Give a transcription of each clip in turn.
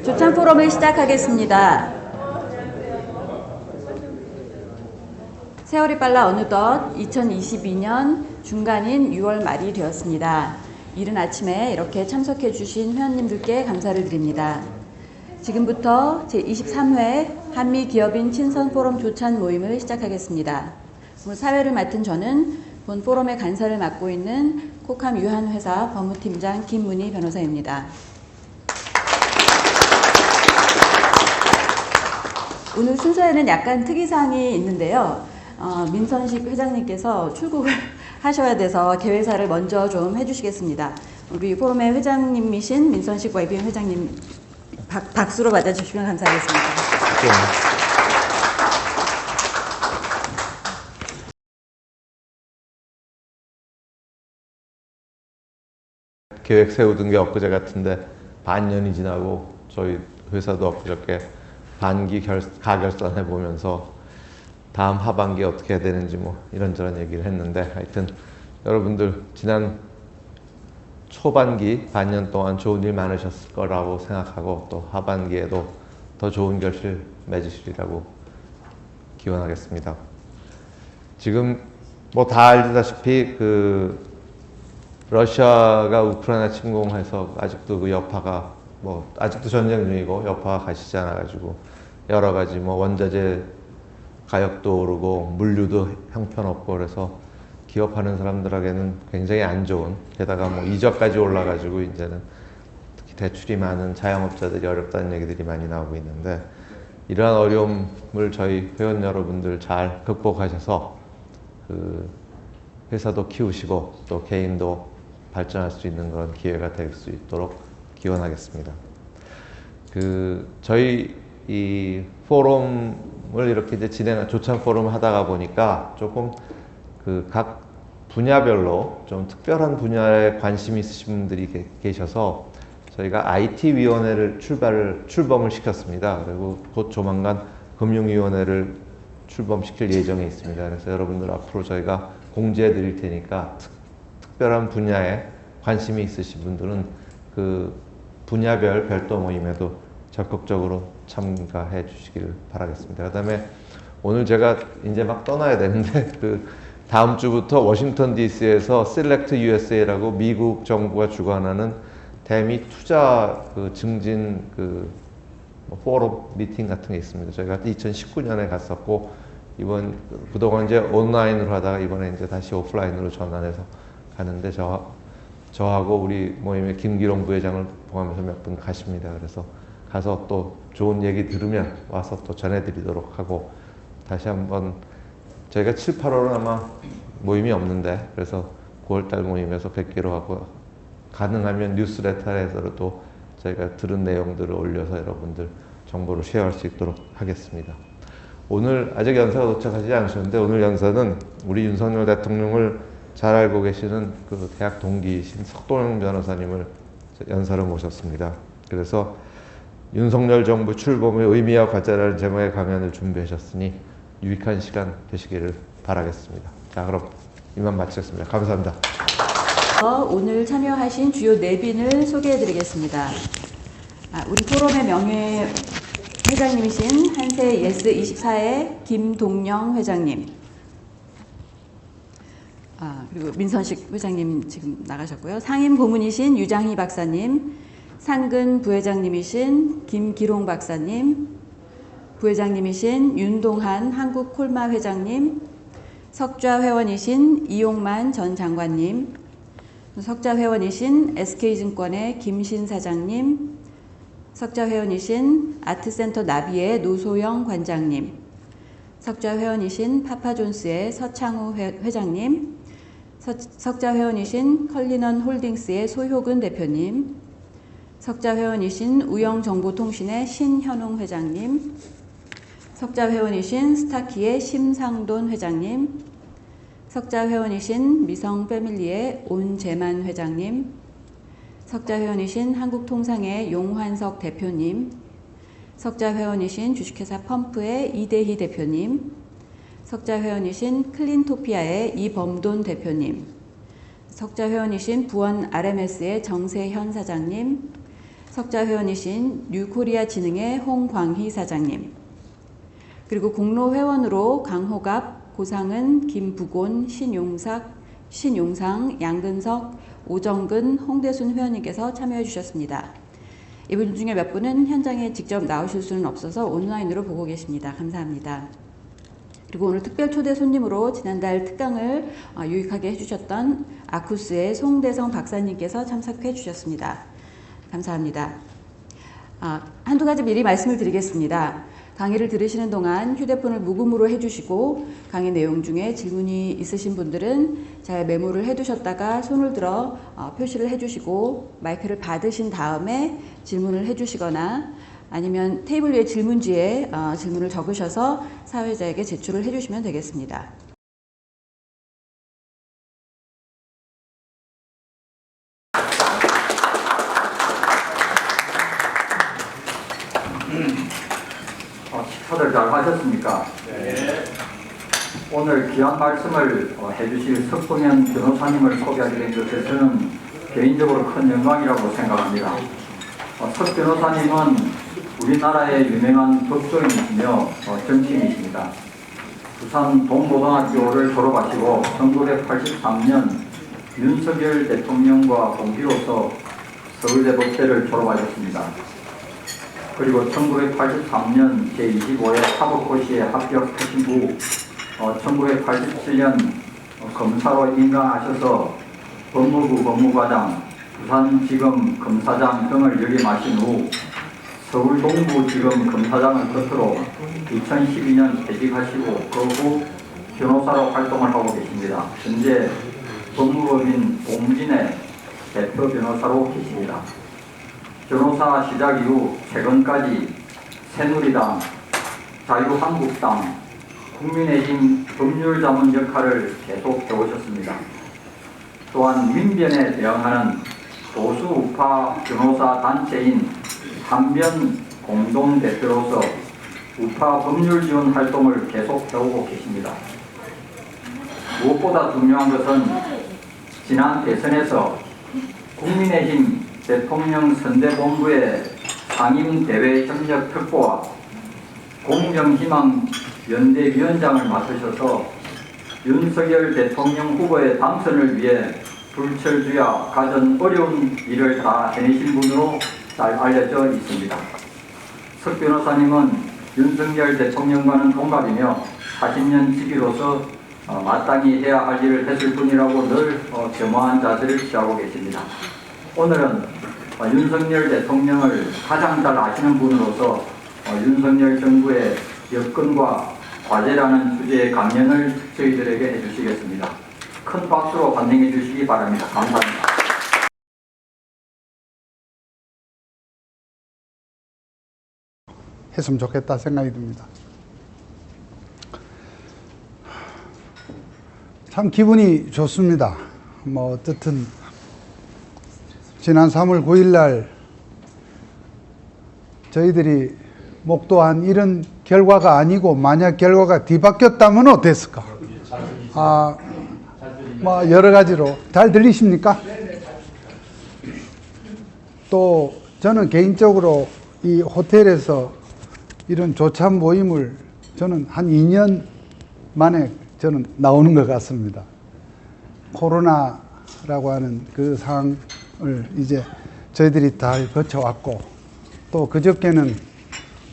조찬 포럼을 시작하겠습니다. 세월이 빨라 어느덧 2022년 중간인 6월 말이 되었습니다. 이른 아침에 이렇게 참석해 주신 회원님들께 감사를 드립니다. 지금부터 제23회 한미기업인 친선포럼 조찬 모임을 시작하겠습니다. 오늘 사회를 맡은 저는 본 포럼의 간사를 맡고 있는 코캄 유한회사 법무팀장 김문희 변호사입니다. 오늘 순서에는 약간 특이사항이 있는데요. 민선식 회장님께서 출국을 하셔야 돼서 개회사를 먼저 좀 해주시겠습니다. 우리 포럼의 회장님이신 민선식 YBM 회장님 박수로 맞아주시면 감사하겠습니다. 계획 세우던 게 엊그제 같은데 반년이 지나고 저희 회사도 엊그저께 반기 가결산 해보면서 다음 하반기에 어떻게 해야 되는지 뭐 이런저런 얘기를 했는데, 하여튼 여러분들 지난 초반기 반년 동안 좋은 일 많으셨을 거라고 생각하고, 또 하반기에도 더 좋은 결실 맺으시리라고 기원하겠습니다. 지금 뭐 다 알다시피 러시아가 우크라이나 침공해서 아직도 그 여파가 아직도 전쟁 중이고 여파가 가시지 않아가지고 여러 가지 원자재 가격도 오르고 물류도 형편없고, 그래서 기업하는 사람들에게는 굉장히 안 좋은, 게다가 이자까지 올라가지고 이제는 특히 대출이 많은 자영업자들이 어렵다는 얘기들이 많이 나오고 있는데, 이러한 어려움을 저희 회원 여러분들 잘 극복하셔서 회사도 키우시고 또 개인도 발전할 수 있는 그런 기회가 될 수 있도록 기원하겠습니다. 저희 이 포럼을 이렇게 이제 조찬 포럼을 하다가 보니까 조금 각 분야별로 좀 특별한 분야에 관심이 있으신 분들이 계셔서 저희가 IT위원회를 출범을 시켰습니다. 그리고 곧 조만간 금융위원회를 출범시킬 예정에 있습니다. 그래서 여러분들 앞으로 저희가 공지해 드릴 테니까 특별한 분야에 관심이 있으신 분들은 그 분야별 별도 모임에도 적극적으로 참가해 주시길 바라겠습니다. 그 다음에 오늘 제가 이제 막 떠나야 되는데 다음 주부터 워싱턴 DC에서 Select USA라고 미국 정부가 주관하는 대미 투자 증진 포럼 미팅 같은 게 있습니다. 저희가 2019년에 갔었고, 그동안 이제 온라인으로 하다가 이번에 이제 다시 오프라인으로 전환해서 가는데, 저하고 우리 모임의 김기롱 부회장을 포함해서 몇 분 가십니다. 그래서 가서 또 좋은 얘기 들으면 와서 또 전해드리도록 하고, 다시 한번 저희가 7, 8월은 아마 모임이 없는데, 그래서 9월달 모임에서 뵙기로 하고, 가능하면 뉴스레터에서도 저희가 들은 내용들을 올려서 여러분들 정보를 쉐어할 수 있도록 하겠습니다. 오늘 아직 연사가 도착하지 않으셨는데, 오늘 연사는 우리 윤석열 대통령을 잘 알고 계시는 대학 동기이신 석동영 변호사님을 연사로 모셨습니다. 그래서 윤석열 정부 출범의 의미와 과제라는 제목의 강연을 준비하셨으니 유익한 시간 되시기를 바라겠습니다. 자, 그럼 이만 마치겠습니다. 감사합니다. 오늘 참여하신 주요 4분을 소개해드리겠습니다. 우리 포럼의 명예 회장님이신 한세 예스24의 김동영 회장님, 그리고 민선식 회장님 지금 나가셨고요. 상임 고문이신 유장희 박사님, 상근 부회장님이신 김기롱 박사님, 부회장님이신 윤동한 한국콜마 회장님, 석좌 회원이신 이용만 전 장관님, 석좌 회원이신 SK증권의 김신 사장님, 석좌 회원이신 아트센터 나비의 노소영 관장님, 석좌 회원이신 파파존스의 서창우 회장님, 석좌 회원이신 컬리넌 홀딩스의 소효근 대표님, 석좌 회원이신 우영정보통신의 신현웅 회장님, 석좌 회원이신 스타키의 심상돈 회장님, 석좌 회원이신 미성패밀리의 온재만 회장님, 석좌 회원이신 한국통상의 용환석 대표님, 석좌 회원이신 주식회사 펌프의 이대희 대표님, 석좌 회원이신 클린토피아의 이범돈 대표님, 석좌 회원이신 부원 RMS의 정세현 사장님, 석자 회원이신 뉴코리아 진흥의 홍광희 사장님, 그리고 공로 회원으로 강호갑, 고상은, 김부곤, 신용상, 양근석, 오정근, 홍대순 회원님께서 참여해 주셨습니다. 이분 중에 몇 분은 현장에 직접 나오실 수는 없어서 온라인으로 보고 계십니다. 감사합니다. 그리고 오늘 특별 초대 손님으로 지난달 특강을 유익하게 해주셨던 아쿠스의 송대성 박사님께서 참석해 주셨습니다. 감사합니다. 한두 가지 미리 말씀을 드리겠습니다. 강의를 들으시는 동안 휴대폰을 무음으로 해주시고 강의 내용 중에 질문이 있으신 분들은 잘 메모를 해두셨다가 손을 들어 표시를 해주시고 마이크를 받으신 다음에 질문을 해주시거나 아니면 테이블 위에 질문지에 질문을 적으셔서 사회자에게 제출을 해주시면 되겠습니다. 식사들 잘 하셨습니까? 네. 오늘 귀한 말씀을 해주실 석봉현 변호사님을 소개하게 된 것에 저는 개인적으로 큰 영광이라고 생각합니다. 석 변호사님은 우리나라의 유명한 법조인이시며 정치인이십니다. 부산 동고등학교를 졸업하시고 1983년 윤석열 대통령과 동기로서 서울대 법대를 졸업하셨습니다. 그리고 1983년 제25회 사법고시에 합격하신 후 1987년 검사로 임명하셔서 법무부 법무과장, 부산지검 검사장 등을 역임하신 후 서울동부지검 검사장을 끝으로 2012년 퇴직하시고 그 후 변호사로 활동을 하고 계십니다. 현재 법무법인 봉진의 대표 변호사로 계십니다. 변호사 시작 이후 최근까지 새누리당, 자유한국당, 국민의힘 법률자문 역할을 계속 해오셨습니다. 또한 민변에 대응하는 보수 우파 변호사 단체인 한변 공동대표로서 우파 법률 지원 활동을 계속 해오고 계십니다. 무엇보다 중요한 것은 지난 대선에서 국민의힘 대통령 선대본부의 상임대외 협력 특보와 공정희망 연대위원장을 맡으셔서 윤석열 대통령 후보의 당선을 위해 불철주야 가진 어려운 일을 다 해내신 분으로 잘 알려져 있습니다. 석 변호사님은 윤석열 대통령과는 동갑이며 40년 지기로서 마땅히 해야 할 일을 했을 뿐이라고 늘 겸허한 자세를 취하고 계십니다. 오늘은 윤석열 대통령을 가장 잘 아시는 분으로서 윤석열 정부의 여건과 과제라는 주제의 강연을 저희들에게 해주시겠습니다. 큰 박수로 환영해 주시기 바랍니다. 감사합니다. 했으면 좋겠다 생각이 듭니다. 참 기분이 좋습니다. 어떻든 지난 3월 9일 날 저희들이 목도한 이런 결과가 아니고 만약 결과가 뒤바뀌었다면 어땠을까? 여러 가지로 잘 들리십니까? 또 저는 개인적으로 이 호텔에서 이런 조찬 모임을 저는 한 2년 만에 저는 나오는 것 같습니다. 코로나라고 하는 그 상황을 이제 저희들이 잘 거쳐왔고 또 그저께는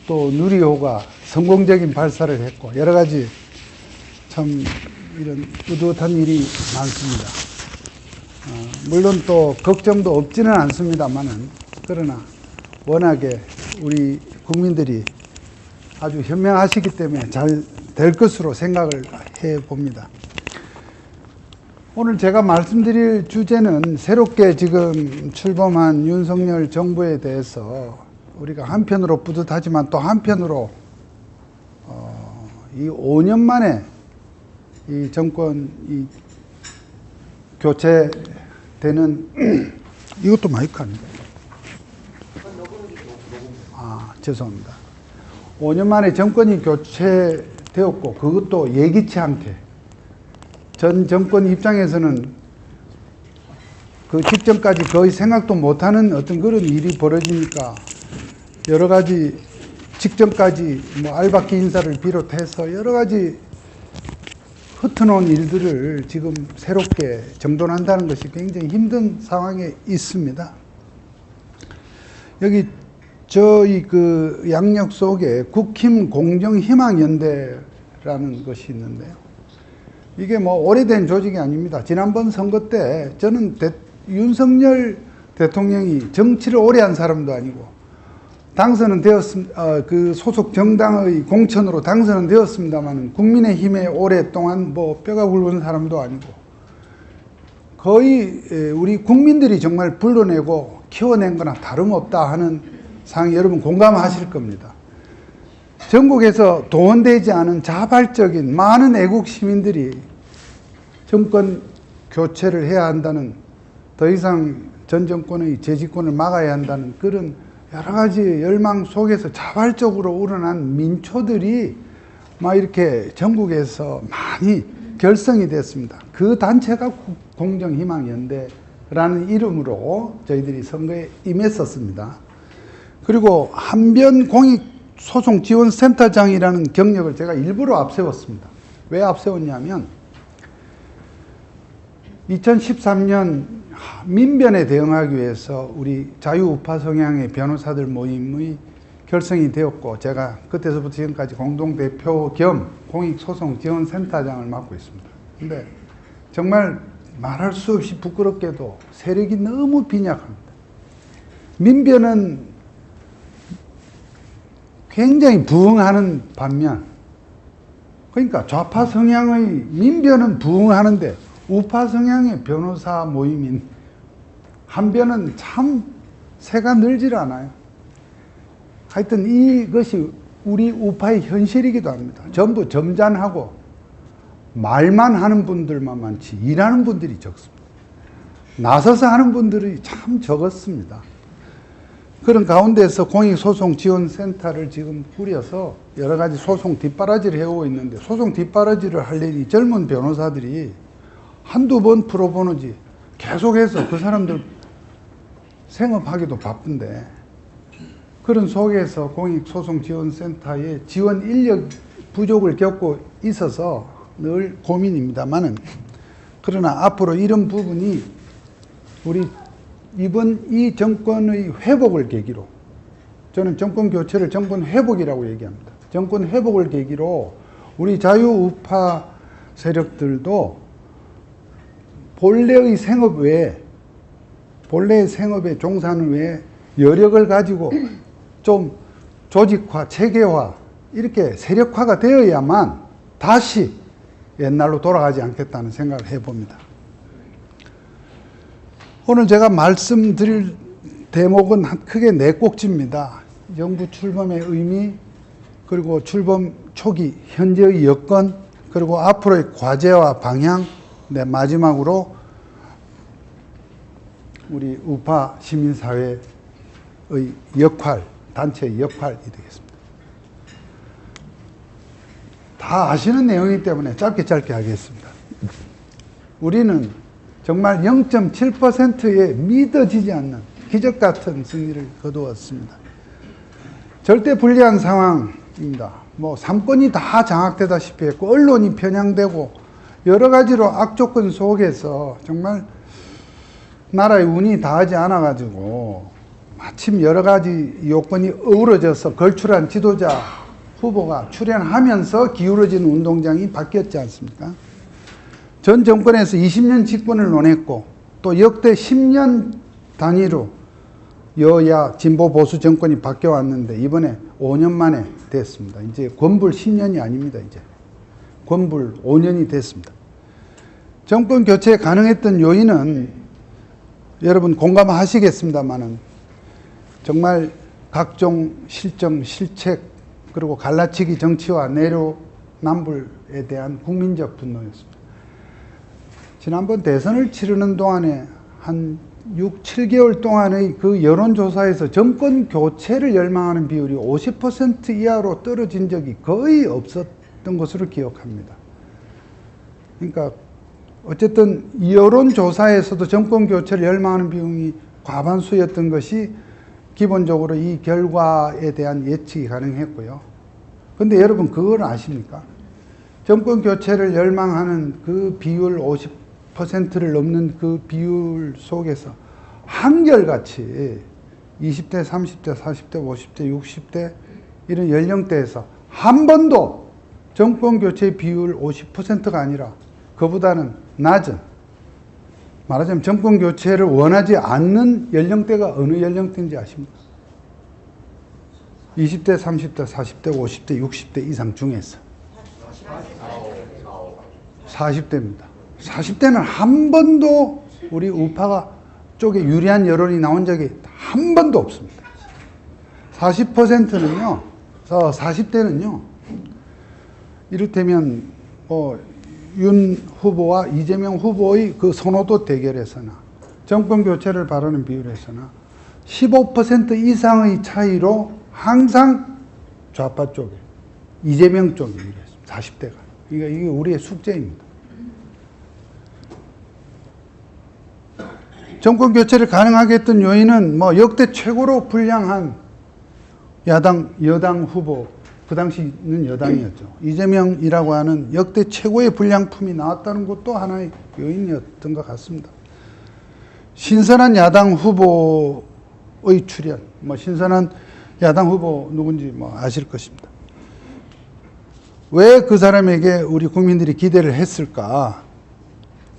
또 누리호가 성공적인 발사를 했고 여러 가지 참 이런 뿌듯한 일이 많습니다. 물론 또 걱정도 없지는 않습니다만은 그러나 워낙에 우리 국민들이 아주 현명하시기 때문에 잘 될 것으로 생각을 해 봅니다. 오늘 제가 말씀드릴 주제는 새롭게 지금 출범한 윤석열 정부에 대해서 우리가 한편으로 뿌듯하지만 또 한편으로 이 5년 만에 이 정권이 교체되는 이것도 마이크 아닌가요? 죄송합니다. 5년 만에 정권이 교체되었고 그것도 예기치 않게 전 정권 입장에서는 그 직전까지 거의 생각도 못하는 어떤 그런 일이 벌어지니까 여러 가지 직전까지 뭐 알박기 인사를 비롯해서 여러 가지 흩어놓은 일들을 지금 새롭게 정돈한다는 것이 굉장히 힘든 상황에 있습니다. 여기 저희 그 양력 속에 국힘 공정희망연대라는 것이 있는데요. 이게 뭐 오래된 조직이 아닙니다. 지난번 선거 때 저는 윤석열 대통령이 정치를 오래 한 사람도 아니고 당선은 그 소속 정당의 공천으로 당선은 되었습니다만 국민의힘에 오랫동안 뭐 뼈가 굵은 사람도 아니고 거의 우리 국민들이 정말 불러내고 키워낸 거나 다름없다 하는 상황 여러분 공감하실 겁니다. 전국에서 동원되지 않은 자발적인 많은 애국 시민들이 정권 교체를 해야 한다는, 더 이상 전 정권의 재집권을 막아야 한다는 그런 여러 가지 열망 속에서 자발적으로 우러난 민초들이 막 이렇게 전국에서 많이 결성이 됐습니다. 그 단체가 공정희망연대라는 이름으로 저희들이 선거에 임했었습니다. 그리고 한변 공익소송지원센터장이라는 경력을 제가 일부러 앞세웠습니다. 왜 앞세웠냐면 2013년 민변에 대응하기 위해서 우리 자유우파 성향의 변호사들 모임의 결성이 되었고 제가 그때서부터 지금까지 공동대표 겸 공익소송지원센터장을 맡고 있습니다. 근데 정말 말할 수 없이 부끄럽게도 세력이 너무 빈약합니다. 민변은 굉장히 부흥하는 반면, 그러니까 좌파 성향의 민변은 부흥하는데 우파 성향의 변호사 모임인 한변은 참 새가 늘질 않아요. 하여튼 이것이 우리 우파의 현실이기도 합니다. 전부 점잖하고 말만 하는 분들만 많지 일하는 분들이 적습니다. 나서서 하는 분들이 참 적었습니다. 그런 가운데서 공익소송지원센터를 지금 꾸려서 여러 가지 소송 뒷바라지를 해오고 있는데, 소송 뒷바라지를 하려니 젊은 변호사들이 한두 번 풀어보는지 계속해서 그 사람들 생업하기도 바쁜데, 그런 속에서 공익소송지원센터의 지원 인력 부족을 겪고 있어서 늘 고민입니다만은, 그러나 앞으로 이런 부분이 우리 이번 이 정권의 회복을 계기로, 저는 정권 교체를 정권 회복이라고 얘기합니다. 정권 회복을 계기로 우리 자유우파 세력들도 본래의 생업 외에, 본래의 생업에 종사하는 외에 여력을 가지고 좀 조직화, 체계화, 이렇게 세력화가 되어야만 다시 옛날로 돌아가지 않겠다는 생각을 해봅니다. 오늘 제가 말씀드릴 대목은 크게 네 꼭지입니다. 정부 출범의 의미, 그리고 출범 초기 현재의 여건, 그리고 앞으로의 과제와 방향, 네, 마지막으로 우리 우파 시민사회의 역할, 단체의 역할이 되겠습니다. 다 아시는 내용이기 때문에 짧게 하겠습니다. 우리는 정말 0.7%의 믿어지지 않는 기적 같은 승리를 거두었습니다. 절대 불리한 상황입니다. 뭐 삼권이 다 장악되다시피 했고, 언론이 편향되고, 여러 가지로 악조건 속에서 정말 나라의 운이 닿지 않아가지고 마침 여러 가지 요건이 어우러져서 걸출한 지도자 후보가 출연하면서 기울어진 운동장이 바뀌었지 않습니까? 전 정권에서 20년 집권을 논했고, 또 역대 10년 단위로 여야 진보 보수 정권이 바뀌어왔는데 이번에 5년 만에 됐습니다. 이제 권불 10년이 아닙니다. 이제 권불 5년이 됐습니다. 정권 교체 가능했던 요인은 여러분 공감하시겠습니다만은 정말 각종 실정, 실책, 그리고 갈라치기 정치와 내로남불에 대한 국민적 분노였습니다. 지난번 대선을 치르는 동안에 한 6, 7개월 동안의 그 여론조사에서 정권 교체를 열망하는 비율이 50% 이하로 떨어진 적이 거의 없었던 것으로 기억합니다. 그러니까 어쨌든 여론조사에서도 정권 교체를 열망하는 비중이 과반수였던 것이 기본적으로 이 결과에 대한 예측이 가능했고요. 근데 여러분 그걸 아십니까? 정권 교체를 열망하는 그 비율 50%를 넘는 그 비율 속에서 한결같이 20대, 30대, 40대, 50대, 60대 이런 연령대에서 한 번도 정권 교체 비율 50%가 아니라 그보다는 낮은, 말하자면 정권 교체를 원하지 않는 연령대가 어느 연령대인지 아십니까? 20대, 30대, 40대, 50대, 60대 이상 중에서 40대입니다. 40대는 한 번도 우리 우파가 쪽에 유리한 여론이 나온 적이 한 번도 없습니다. 40%는요, 40대는요, 이를테면 윤 후보와 이재명 후보의 그 선호도 대결에서나 정권 교체를 바라는 비율에서나 15% 이상의 차이로 항상 좌파 쪽에 이재명 쪽이 이랬습니다. 40대가. 이게 우리의 숙제입니다. 정권 교체를 가능하게 했던 요인은 역대 최고로 불량한 여당 후보, 그 당시는 여당이었죠. 이재명이라고 하는 역대 최고의 불량품이 나왔다는 것도 하나의 요인이었던 것 같습니다. 신선한 야당 후보의 출현, 신선한 야당 후보 누군지 아실 것입니다. 왜 그 사람에게 우리 국민들이 기대를 했을까?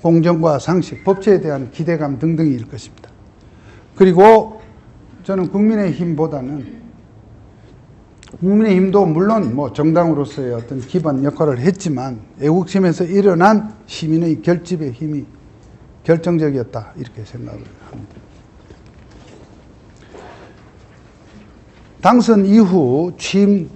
공정과 상식, 법치에 대한 기대감 등등일 것입니다. 그리고 저는 국민의힘보다는 국민의힘도 물론 정당으로서의 어떤 기반 역할을 했지만 애국심에서 일어난 시민의 결집의 힘이 결정적이었다 이렇게 생각을 합니다. 당선 이후 취임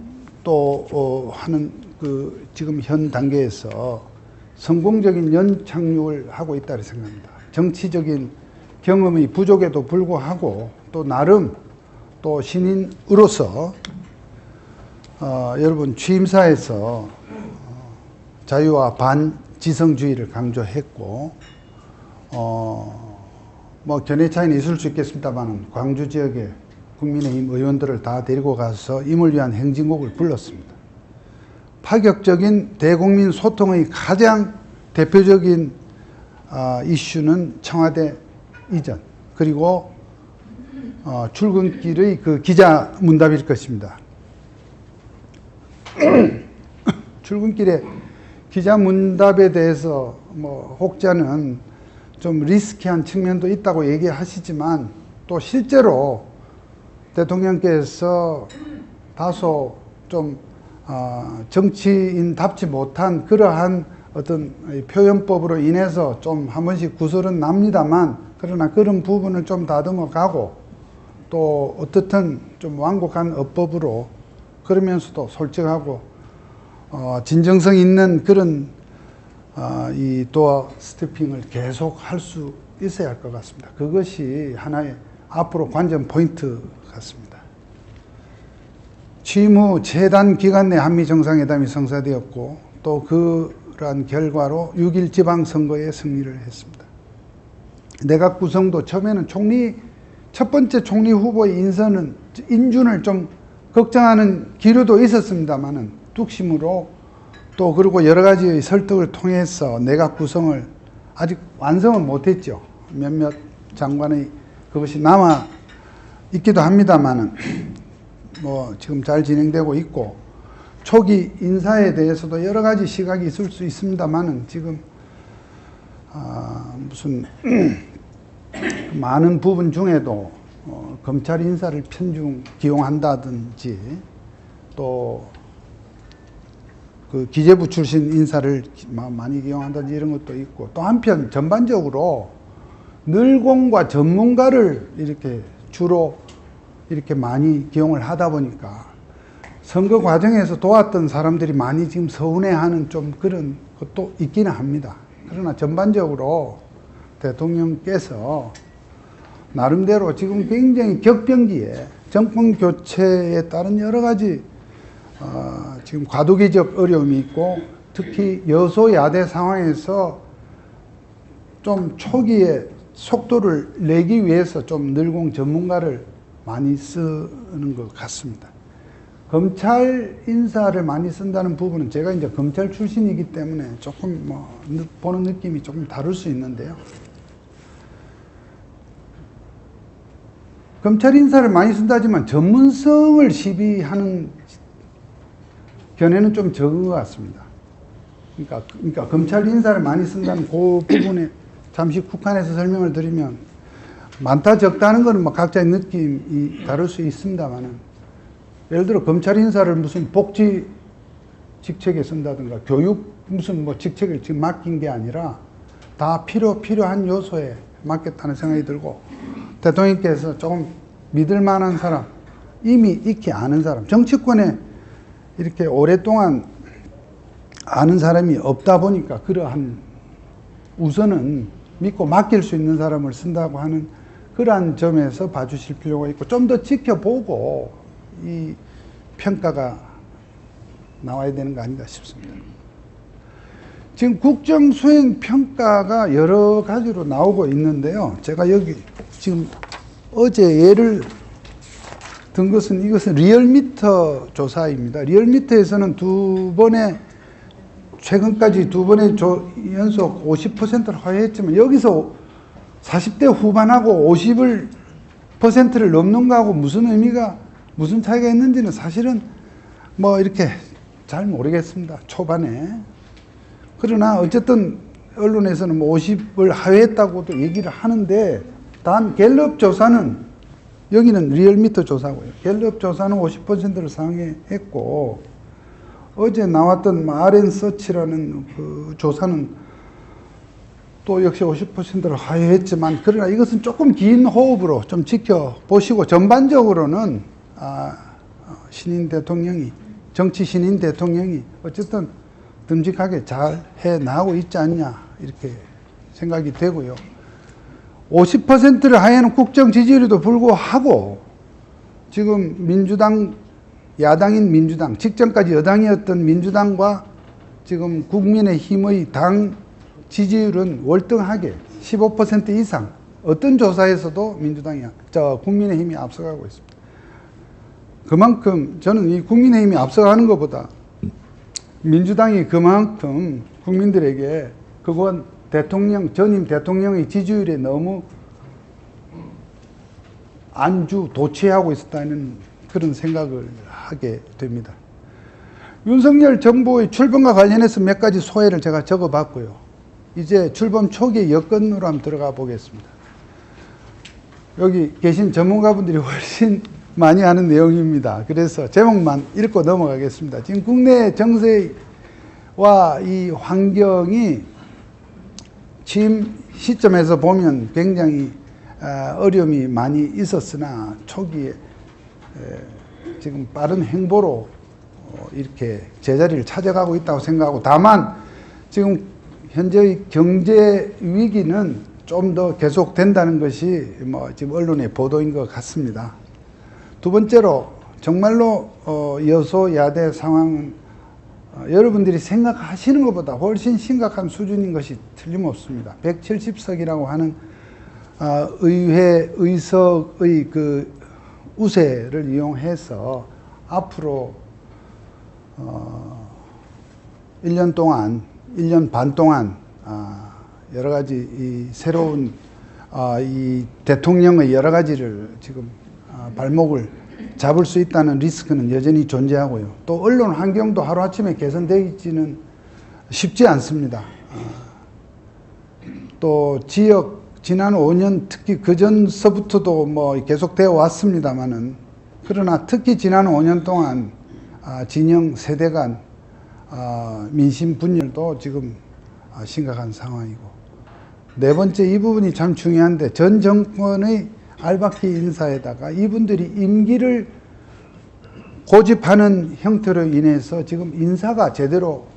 또 하는 그 지금 현 단계에서 성공적인 연착륙을 하고 있다고 생각합니다. 정치적인 경험이 부족에도 불구하고 또 나름 또 신인으로서 여러분 취임사에서 자유와 반지성주의를 강조했고 견해 차이는 있을 수 있겠습니다만 광주 지역에 국민의힘 의원들을 다 데리고 가서 임을 위한 행진곡을 불렀습니다. 파격적인 대국민 소통의 가장 대표적인 이슈는 청와대 이전 그리고 출근길의 그 기자 문답일 것입니다. 출근길에 기자 문답에 대해서 혹자는 좀 리스키한 측면도 있다고 얘기하시지만 또 실제로 대통령께서 다소 좀 정치인답지 못한 그러한 어떤 표현법으로 인해서 좀 한 번씩 구설은 납니다만 그러나 그런 부분을 좀 다듬어 가고 또 어떻든 좀 완곡한 어법으로 그러면서도 솔직하고 진정성 있는 그런 이 도어 스태핑을 계속 할 수 있어야 할 것 같습니다. 그것이 하나의 앞으로 관전 포인트 같습니다. 취임 후 최단 기간 내 한미 정상회담이 성사되었고 또 그러한 결과로 6.1 지방선거에 승리를 했습니다. 내각 구성도 처음에는 첫 번째 총리 후보의 인준을 좀 걱정하는 기류도 있었습니다만은 뚝심으로 또 그리고 여러 가지의 설득을 통해서 내각 구성을 아직 완성은 못했죠. 몇몇 장관의 그것이 남아 있기도 합니다만은 지금 잘 진행되고 있고 초기 인사에 대해서도 여러 가지 시각이 있을 수 있습니다만은 지금 무슨 많은 부분 중에도 검찰 인사를 편중 기용한다든지 또 그 기재부 출신 인사를 많이 기용한다든지 이런 것도 있고 또 한편 전반적으로 늘공과 전문가를 이렇게 주로 이렇게 많이 기용을 하다 보니까 선거 과정에서 도왔던 사람들이 많이 지금 서운해하는 좀 그런 것도 있기는 합니다. 그러나 전반적으로 대통령께서 나름대로 지금 굉장히 격변기에 정권 교체에 따른 여러 가지 지금 과도기적 어려움이 있고 특히 여소야대 상황에서 좀 초기에 속도를 내기 위해서 좀 늘공 전문가를 많이 쓰는 것 같습니다. 검찰 인사를 많이 쓴다는 부분은 제가 이제 검찰 출신이기 때문에 조금 뭐 보는 느낌이 조금 다를 수 있는데요. 검찰 인사를 많이 쓴다지만 전문성을 시비하는 견해는 좀 적은 것 같습니다. 그러니까 검찰 인사를 많이 쓴다는 그 부분에 잠시 국한해서 설명을 드리면, 많다 적다는 것은 뭐 각자의 느낌이 다를 수 있습니다만은, 예를 들어 검찰 인사를 무슨 복지 직책에 쓴다든가 교육 무슨 뭐 직책을 지금 맡긴 게 아니라 다 필요한 요소에 맡겼다는 생각이 들고, 대통령께서 조금 믿을 만한 사람, 이미 익히 아는 사람, 정치권에 이렇게 오랫동안 아는 사람이 없다 보니까 그러한 우선은 믿고 맡길 수 있는 사람을 쓴다고 하는 그러한 점에서 봐주실 필요가 있고, 좀 더 지켜보고 이 평가가 나와야 되는 거 아닌가 싶습니다. 지금 국정수행평가가 여러 가지로 나오고 있는데요. 제가 여기 지금 어제 예를 든 것은, 이것은 리얼미터 조사입니다. 리얼미터에서는 최근까지 두 번의 연속 50%를 화해했지만, 여기서 40대 후반하고 50%를 넘는 거하고 무슨 차이가 있는지는 사실은 뭐 이렇게 잘 모르겠습니다. 초반에. 그러나 어쨌든 언론에서는 뭐 50을 하회했다고도 얘기를 하는데, 단 갤럽 조사는, 여기는 리얼미터 조사고요. 갤럽 조사는 50%를 상회했고, 어제 나왔던 RN서치라는 그 조사는 또 역시 50%를 하회했지만, 그러나 이것은 조금 긴 호흡으로 좀 지켜보시고, 전반적으로는 정치 신인 대통령이 어쨌든 듬직하게 잘 해 나가고 있지 않냐, 이렇게 생각이 되고요. 50%를 하회하는 국정 지지율에도 불구하고 지금 야당인 민주당, 직전까지 여당이었던 민주당과 지금 국민의힘의 당 지지율은 월등하게 15% 이상, 어떤 조사에서도 국민의힘이 앞서가고 있습니다. 그만큼 저는 이 국민의힘이 앞서가는 것보다 민주당이 그만큼 국민들에게 그건 전임 대통령의 지지율에 너무 도취하고 있었다는 그런 생각을 하게 됩니다. 윤석열 정부의 출범과 관련해서 몇 가지 소회를 제가 적어봤고요. 이제 출범 초기의 여건으로 한번 들어가 보겠습니다. 여기 계신 전문가분들이 훨씬 많이 하는 내용입니다. 그래서 제목만 읽고 넘어가겠습니다. 지금 국내 정세와 이 환경이 취임 시점에서 보면 굉장히 어려움이 많이 있었으나, 초기에 지금 빠른 행보로 이렇게 제자리를 찾아가고 있다고 생각하고, 다만 지금 현재의 경제 위기는 좀 더 계속된다는 것이 지금 언론의 보도인 것 같습니다. 두 번째로, 정말로 여소야대 상황은 여러분들이 생각하시는 것보다 훨씬 심각한 수준인 것이 틀림없습니다. 170석이라고 하는 의석의 그 우세를 이용해서 앞으로 1년 반 동안 여러 가지 이 새로운 이 대통령의 여러 가지를 지금 발목을 잡을 수 있다는 리스크는 여전히 존재하고요. 또 언론 환경도 하루아침에 개선되기는 쉽지 않습니다. 또 지난 5년, 특히 그전서부터도 계속되어 왔습니다만은, 그러나 특히 지난 5년 동안 진영 세대 간 민심 분열도 지금 심각한 상황이고, 네 번째, 이 부분이 참 중요한데, 전 정권의 알박기 인사에다가 이분들이 임기를 고집하는 형태로 인해서 지금 인사가 제대로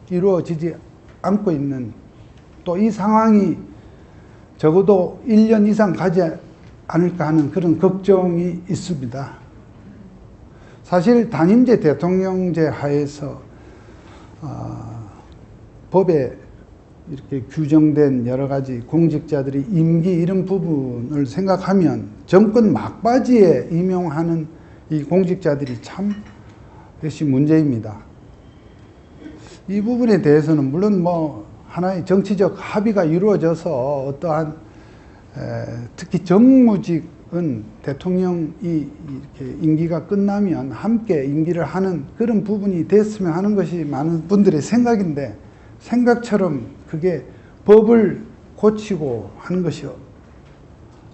이루어지지 않고 있는, 또 이 상황이 적어도 1년 이상 가지 않을까 하는 그런 걱정이 있습니다. 사실 단임제 대통령제 하에서 법에 이렇게 규정된 여러 가지 공직자들의 임기 이런 부분을 생각하면 정권 막바지에 임용하는 이 공직자들이 참 역시 문제입니다. 이 부분에 대해서는 물론 뭐 하나의 정치적 합의가 이루어져서 어떠한 특히 정무직은 대통령이 이렇게 임기가 끝나면 함께 임기를 하는 그런 부분이 됐으면 하는 것이 많은 분들의 생각인데 생각처럼 그게 법을 고치고 하는 것이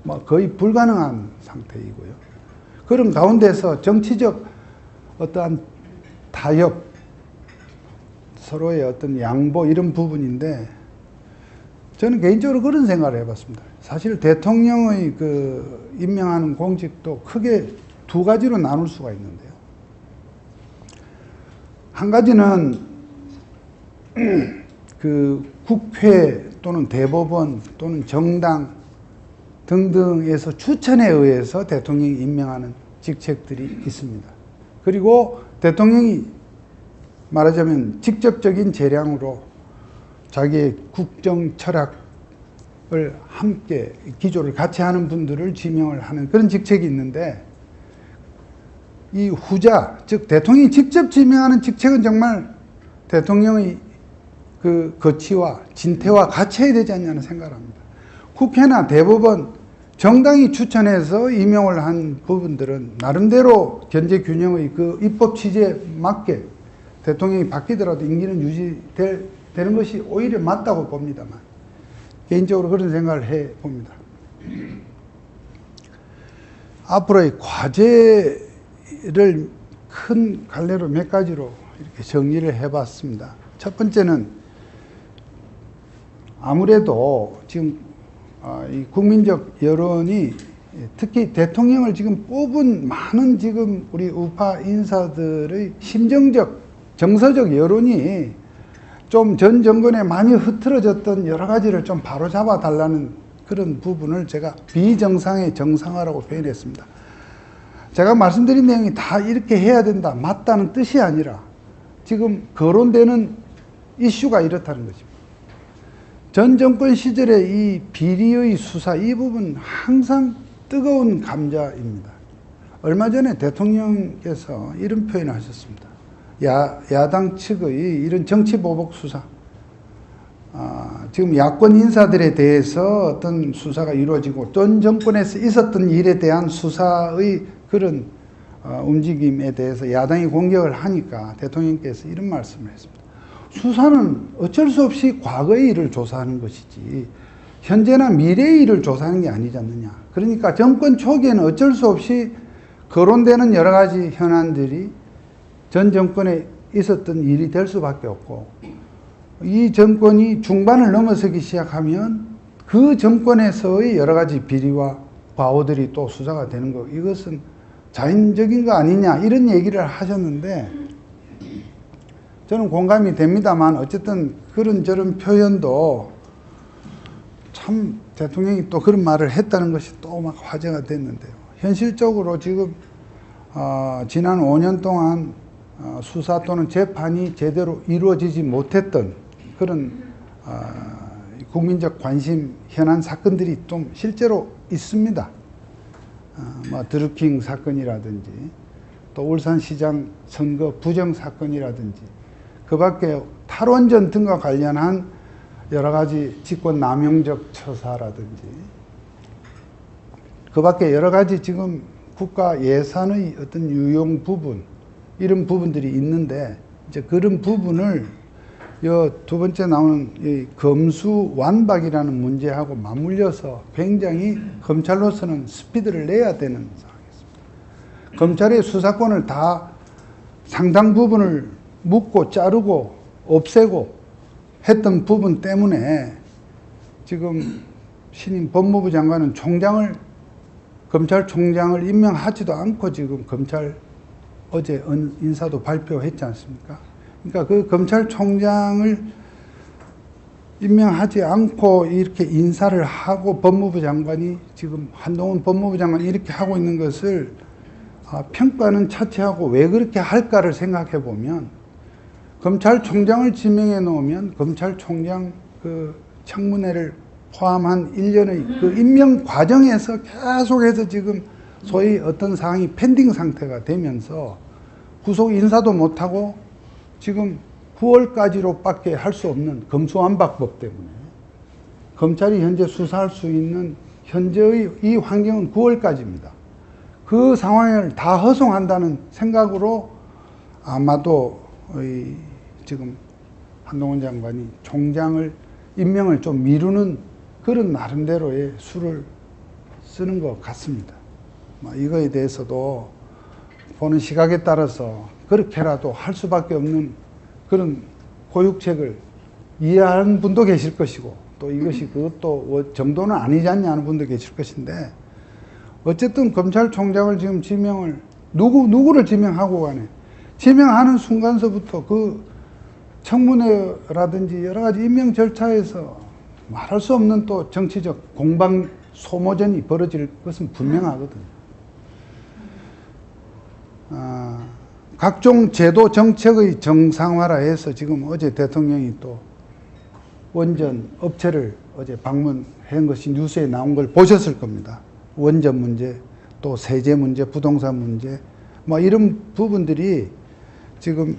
뭐 거의 불가능한 상태이고요. 그런 가운데서 정치적 어떠한 타협, 서로의 어떤 양보 이런 부분인데 저는 개인적으로 그런 생각을 해봤습니다. 사실 대통령의 그 임명하는 공직도 크게 두 가지로 나눌 수가 있는데요. 한 가지는 그 국회 또는 대법원 또는 정당 등등에서 추천에 의해서 대통령이 임명하는 직책들이 있습니다. 그리고 대통령이 말하자면 직접적인 재량으로 자기의 국정 철학을 함께 기조를 같이 하는 분들을 지명을 하는 그런 직책이 있는데 이 후자, 즉 대통령이 직접 지명하는 직책은 정말 대통령의 그 거치와 진퇴와 같이 해야 되지 않냐는 생각을 합니다. 국회나 대법원, 정당이 추천해서 임용을 한 부분들은 나름대로 견제 균형의 그 입법 취지에 맞게 대통령이 바뀌더라도 임기는 유지되는 것이 오히려 맞다고 봅니다만 개인적으로 그런 생각을 해봅니다. 앞으로의 과제를 큰 갈래로 몇 가지로 이렇게 정리를 해봤습니다. 첫 번째는 아무래도 지금 이 국민적 여론이 특히 대통령을 지금 뽑은 많은 지금 우리 우파 인사들의 심정적 정서적 여론이 좀 전 정권에 많이 흐트러졌던 여러 가지를 좀 바로잡아 달라는 그런 부분을 제가 비정상의 정상화라고 표현했습니다. 제가 말씀드린 내용이 다 이렇게 해야 된다, 맞다는 뜻이 아니라 지금 거론되는 이슈가 이렇다는 것입니다. 전 정권 시절에 이 비리의 수사 이 부분 항상 뜨거운 감자입니다. 얼마 전에 대통령께서 이런 표현을 하셨습니다. 야당 측의 이런 정치보복 수사, 지금 야권 인사들에 대해서 어떤 수사가 이루어지고 전 정권에서 있었던 일에 대한 수사의 그런 움직임에 대해서 야당이 공격을 하니까 대통령께서 이런 말씀을 했습니다. 수사는 어쩔 수 없이 과거의 일을 조사하는 것이지 현재나 미래의 일을 조사하는 게 아니지 않느냐. 그러니까 정권 초기에는 어쩔 수 없이 거론되는 여러 가지 현안들이 전 정권에 있었던 일이 될 수밖에 없고 이 정권이 중반을 넘어서기 시작하면 그 정권에서의 여러 가지 비리와 과오들이 또 수사가 되는 거 이것은 자연적인 거 아니냐 이런 얘기를 하셨는데 저는 공감이 됩니다만 어쨌든 그런저런 표현도 참 대통령이 또 그런 말을 했다는 것이 또 막 화제가 됐는데요. 현실적으로 지금 지난 5년 동안 수사 또는 재판이 제대로 이루어지지 못했던 그런 국민적 관심 현안 사건들이 좀 실제로 있습니다. 뭐 드루킹 사건이라든지 또 울산시장 선거 부정 사건이라든지 그 밖에 탈원전 등과 관련한 여러 가지 직권 남용적 처사라든지 그 밖에 여러 가지 지금 국가 예산의 어떤 유용 부분 이런 부분들이 있는데 이제 그런 부분을 두 번째 나오는 이 검수완박이라는 문제하고 맞물려서 굉장히 검찰로서는 스피드를 내야 되는 상황이었습니다. 검찰의 수사권을 다 상당 부분을 묶고 자르고 없애고 했던 부분 때문에 지금 신임 법무부 장관은 검찰총장을 임명하지도 않고 지금 검찰 어제 인사도 발표했지 않습니까? 그러니까 그 검찰총장을 임명하지 않고 이렇게 인사를 하고 법무부 장관이 지금 한동훈 법무부 장관이 이렇게 하고 있는 것을 평가는 차치하고 왜 그렇게 할까를 생각해 보면 검찰총장을 지명해 놓으면 검찰총장 그 청문회를 포함한 일련의 그 임명 과정에서 계속해서 지금 소위 어떤 사항이 펜딩 상태가 되면서 구속 인사도 못하고 지금 9월까지로밖에 할 수 없는 검수완박법 때문에 검찰이 현재 수사할 수 있는 현재의 이 환경은 9월까지입니다. 그 상황을 다 허송한다는 생각으로 아마도 지금 한동훈 장관이 총장을 임명을 좀 미루는 그런 나름대로의 수를 쓰는 것 같습니다. 이거에 대해서도 보는 시각에 따라서 그렇게라도 할 수밖에 없는 그런 고육책을 이해하는 분도 계실 것이고, 또 이것이 그것도 정도는 아니지 않냐 하는 분도 계실 것인데, 어쨌든 검찰총장을 지금 지명을 누구를 지명하고 간에 지명하는 순간서부터 그 청문회라든지 여러 가지 임명 절차에서 말할 수 없는 또 정치적 공방 소모전이 벌어질 것은 분명하거든요. 각종 제도 정책의 정상화라 해서 지금 어제 대통령이 또 원전 업체를 어제 방문한 것이 뉴스에 나온 걸 보셨을 겁니다. 원전 문제, 또 세제 문제, 부동산 문제, 이런 부분들이 지금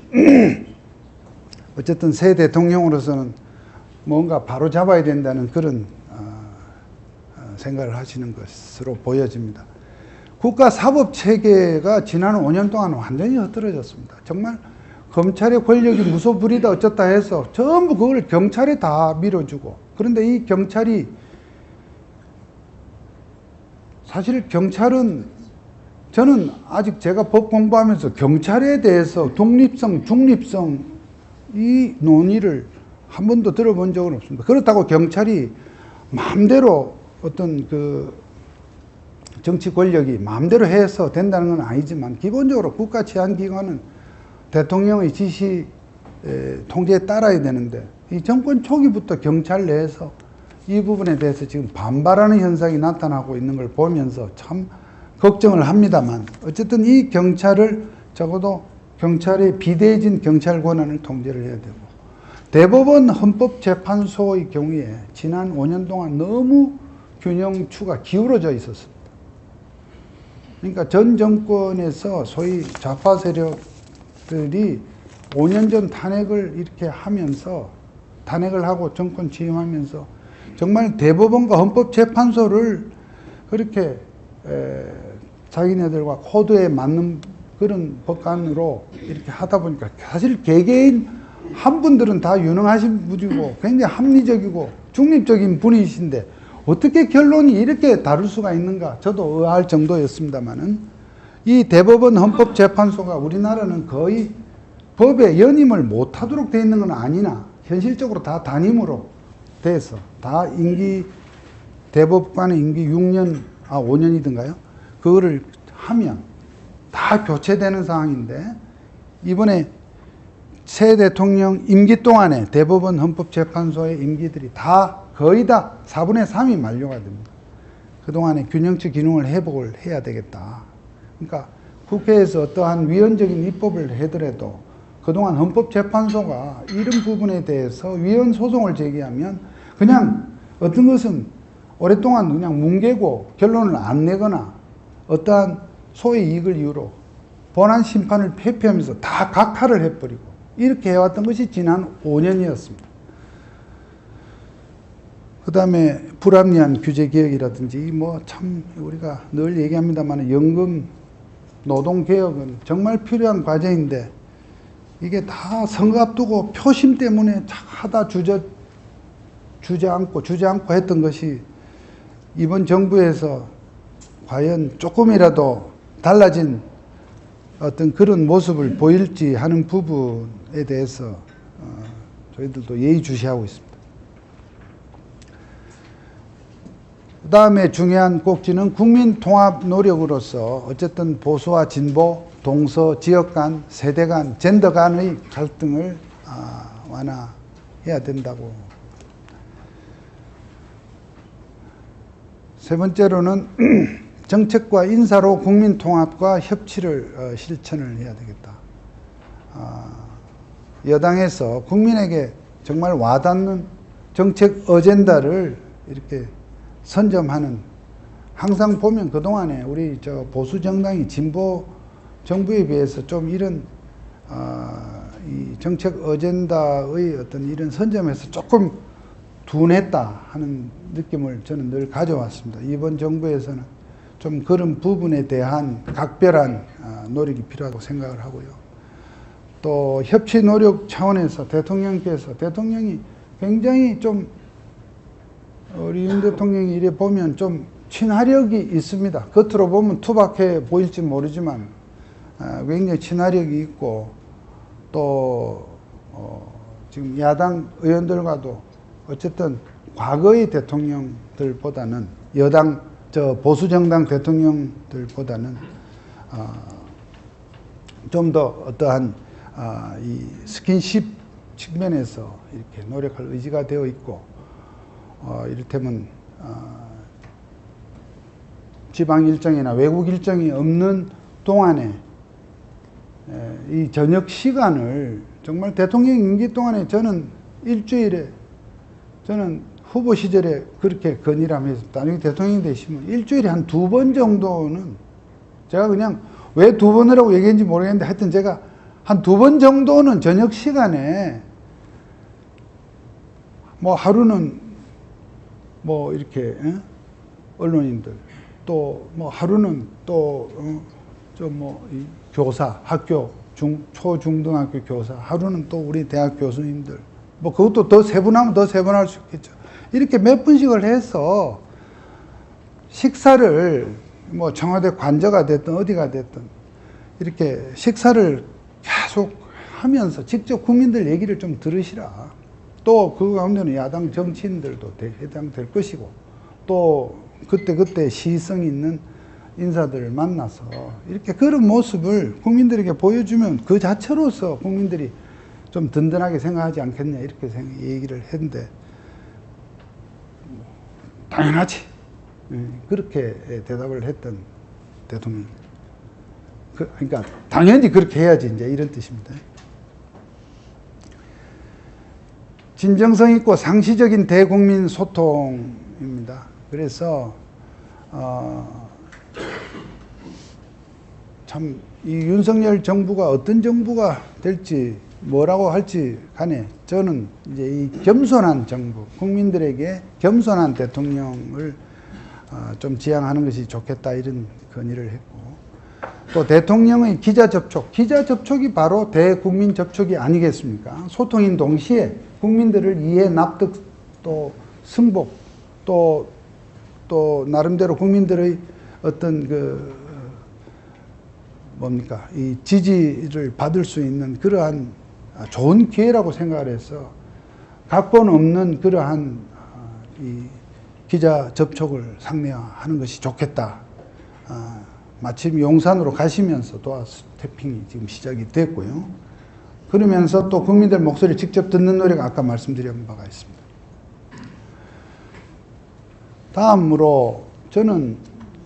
어쨌든 새 대통령으로서는 뭔가 바로 잡아야 된다는 그런 생각을 하시는 것으로 보여집니다. 국가 사법 체계가 지난 5년 동안 완전히 흐트러졌습니다. 정말 검찰의 권력이 무소불위다 어쩌다 해서 전부 그걸 경찰에 다 밀어주고, 그런데 이 경찰이 사실 경찰은 저는 아직 제가 법 공부하면서 경찰에 대해서 독립성, 중립성 이 논의를 한 번도 들어본 적은 없습니다. 그렇다고 경찰이 마음대로 어떤 그 정치 권력이 마음대로 해서 된다는 건 아니지만, 기본적으로 국가 치안기관은 대통령의 지시 통제에 따라야 되는데, 이 정권 초기부터 경찰 내에서 이 부분에 대해서 지금 반발하는 현상이 나타나고 있는 걸 보면서 참 걱정을 합니다만, 어쨌든 이 경찰을 적어도 경찰의 비대해진 경찰 권한을 통제를 해야 되고, 대법원 헌법재판소의 경우에 지난 5년 동안 너무 균형추가 기울어져 있었습니다. 그러니까 전 정권에서 소위 좌파 세력들이 5년 전 탄핵을 이렇게 하면서, 탄핵을 하고 정권 취임하면서 정말 대법원과 헌법재판소를 그렇게 자기네들과 코드에 맞는 그런 법관으로 이렇게 하다 보니까, 사실 개개인 한 분들은 다 유능하신 분이고 굉장히 합리적이고 중립적인 분이신데 어떻게 결론이 이렇게 다를 수가 있는가 저도 의아할 정도였습니다만은, 이 대법원 헌법재판소가 우리나라는 거의 법에 연임을 못하도록 되어 있는 건 아니나 현실적으로 다 단임으로 돼서 다 임기, 대법관의 임기 5년이든가요? 그거를 하면 다 교체되는 상황인데, 이번에 새 대통령 임기 동안에 대법원 헌법재판소의 임기들이 다 거의 다 4분의 3이 만료가 됩니다. 그동안에 균형치 기능을 회복을 해야 되겠다. 그러니까 국회에서 어떠한 위헌적인 입법을 하더라도 그동안 헌법재판소가 이런 부분에 대해서 위헌 소송을 제기하면 그냥 어떤 것은 오랫동안 그냥 뭉개고 결론을 안 내거나 어떠한 소의 이익을 이유로 본안 심판을 회피하면서 다 각하를 해버리고 이렇게 해왔던 것이 지난 5년이었습니다. 그 다음에 불합리한 규제개혁이라든지 참 우리가 늘 얘기합니다만 연금 노동개혁은 정말 필요한 과제인데, 이게 다 선거 앞두고 표심 때문에 하다 주저앉고 했던 것이 이번 정부에서 과연 조금이라도 달라진 어떤 그런 모습을 보일지 하는 부분에 대해서 저희들도 예의주시하고 있습니다. 그 다음에 중요한 꼭지는 국민 통합 노력으로서 어쨌든 보수와 진보, 동서, 지역 간, 세대 간, 젠더 간의 갈등을 완화해야 된다고. 세 번째로는 정책과 인사로 국민 통합과 협치를 실천을 해야 되겠다. 여당에서 국민에게 정말 와닿는 정책 어젠다를 이렇게 선점하는, 항상 보면 그동안에 우리 저 보수 정당이 진보 정부에 비해서 좀 이런 이 정책 어젠다의 어떤 이런 선점에서 조금 둔했다 하는 느낌을 저는 늘 가져왔습니다. 이번 정부에서는 좀 그런 부분에 대한 각별한 노력이 필요하다고 생각을 하고요. 또 협치 노력 차원에서 대통령이 굉장히 좀 우리 윤 대통령이 이래 보면 좀 친화력이 있습니다. 겉으로 보면 투박해 보일지 모르지만 굉장히 친화력이 있고, 또 지금 야당 의원들과도 어쨌든 과거의 대통령들보다는 보수 정당 대통령들보다는 좀 더 어떠한 이 스킨십 측면에서 이렇게 노력할 의지가 되어 있고, 이를테면 지방 일정이나 외국 일정이 없는 동안에 이 저녁 시간을 정말 대통령 임기 동안에 저는 일주일에, 저는 후보 시절에 그렇게 건의를 했습니다. 나중에 대통령이 되시면 일주일에 한 2번 정도는, 제가 그냥 왜 2번을 하고 얘기했는지 모르겠는데 하여튼 제가 한 2번 정도는 저녁 시간에 뭐 하루는 뭐 이렇게 언론인들, 또 뭐 하루는 또 교사, 학교 초중등학교 교사, 하루는 또 우리 대학 교수님들, 뭐 그것도 더 세분하면 더 세분할 수 있겠죠. 이렇게 몇 분씩을 해서 식사를 뭐 청와대 관저가 됐든 어디가 됐든 이렇게 식사를 계속 하면서 직접 국민들 얘기를 좀 들으시라. 또 그 가운데는 야당 정치인들도 해당될 것이고, 또 그때 시의성 있는 인사들을 만나서 이렇게 그런 모습을 국민들에게 보여주면 그 자체로서 국민들이 좀 든든하게 생각하지 않겠냐, 이렇게 얘기를 했는데, 당연하지, 그렇게 대답을 했던 대통령. 그러니까 당연히 그렇게 해야지, 이제 이런 뜻입니다. 진정성 있고 상시적인 대국민 소통입니다. 그래서 참 이 윤석열 정부가 어떤 정부가 될지 뭐라고 할지 간에 저는 이제 이 겸손한 정부, 국민들에게 겸손한 대통령을 좀 지향하는 것이 좋겠다, 이런 건의를 했고, 또 대통령의 기자 접촉이 바로 대국민 접촉이 아니겠습니까? 소통인 동시에 국민들을 이해, 납득, 또 승복, 또 나름대로 국민들의 어떤 이 지지를 받을 수 있는 그러한 좋은 기회라고 생각을 해서 각본 없는 그러한 이 기자 접촉을 상례화하는 것이 좋겠다. 마침 용산으로 가시면서 도하 스태핑이 지금 시작이 됐고요. 그러면서 또 국민들 목소리를 직접 듣는 노래가 아까 말씀드린 바가 있습니다. 다음으로 저는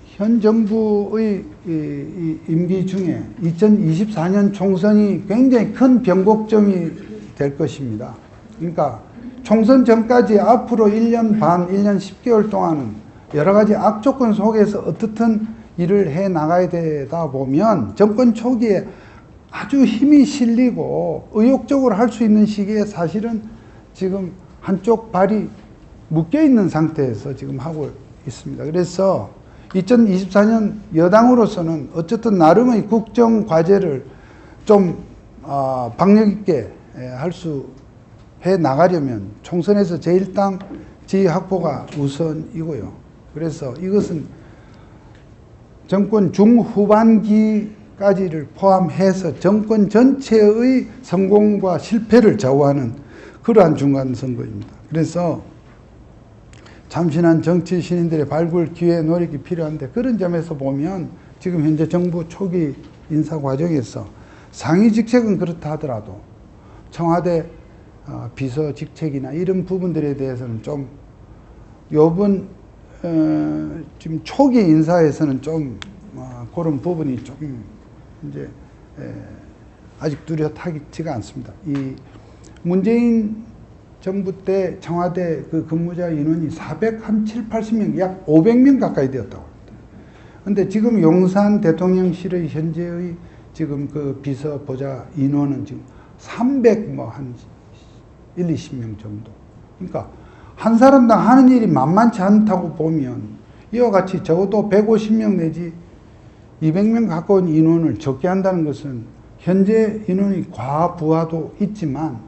현 정부의 임기 중에 2024년 총선이 굉장히 큰 변곡점이 될 것입니다. 그러니까 총선 전까지 앞으로 1년 반, 1년 10개월 동안은 여러 가지 악조건 속에서 어떻든 일을 해 나가야 되다 보면 정권 초기에 아주 힘이 실리고 의욕적으로 할 수 있는 시기에 사실은 지금 한쪽 발이 묶여 있는 상태에서 지금 하고 있습니다. 그래서 2024년 여당으로서는 어쨌든 나름의 국정 과제를 좀 박력 있게 할 수 해 나가려면 총선에서 제1당 지위 확보가 우선이고요. 그래서 이것은 정권 중후반기까지를 포함해서 정권 전체의 성공과 실패를 좌우하는 그러한 중간 선거입니다. 그래서 참신한 정치 신인들의 발굴 기회 노력이 필요한데, 그런 점에서 보면 지금 현재 정부 초기 인사 과정에서 상위 직책은 그렇다 하더라도 청와대 비서 직책이나 이런 부분들에 대해서는 좀 요번 지금 초기 인사에서는 좀 그런 부분이 조금 이제 아직 뚜렷하지가 않습니다. 이 문재인 정부 때 청와대 그 근무자 인원이 480명, 약 500명 가까이 되었다고 합니다. 근데 지금 용산 대통령실의 현재의 지금 그 비서 보좌 인원은 지금 300 뭐 한 1, 20명 정도. 그러니까 한 사람당 하는 일이 만만치 않다고 보면 이와 같이 적어도 150명 내지 200명 가까운 인원을 적게 한다는 것은 현재 인원이 과부하도 있지만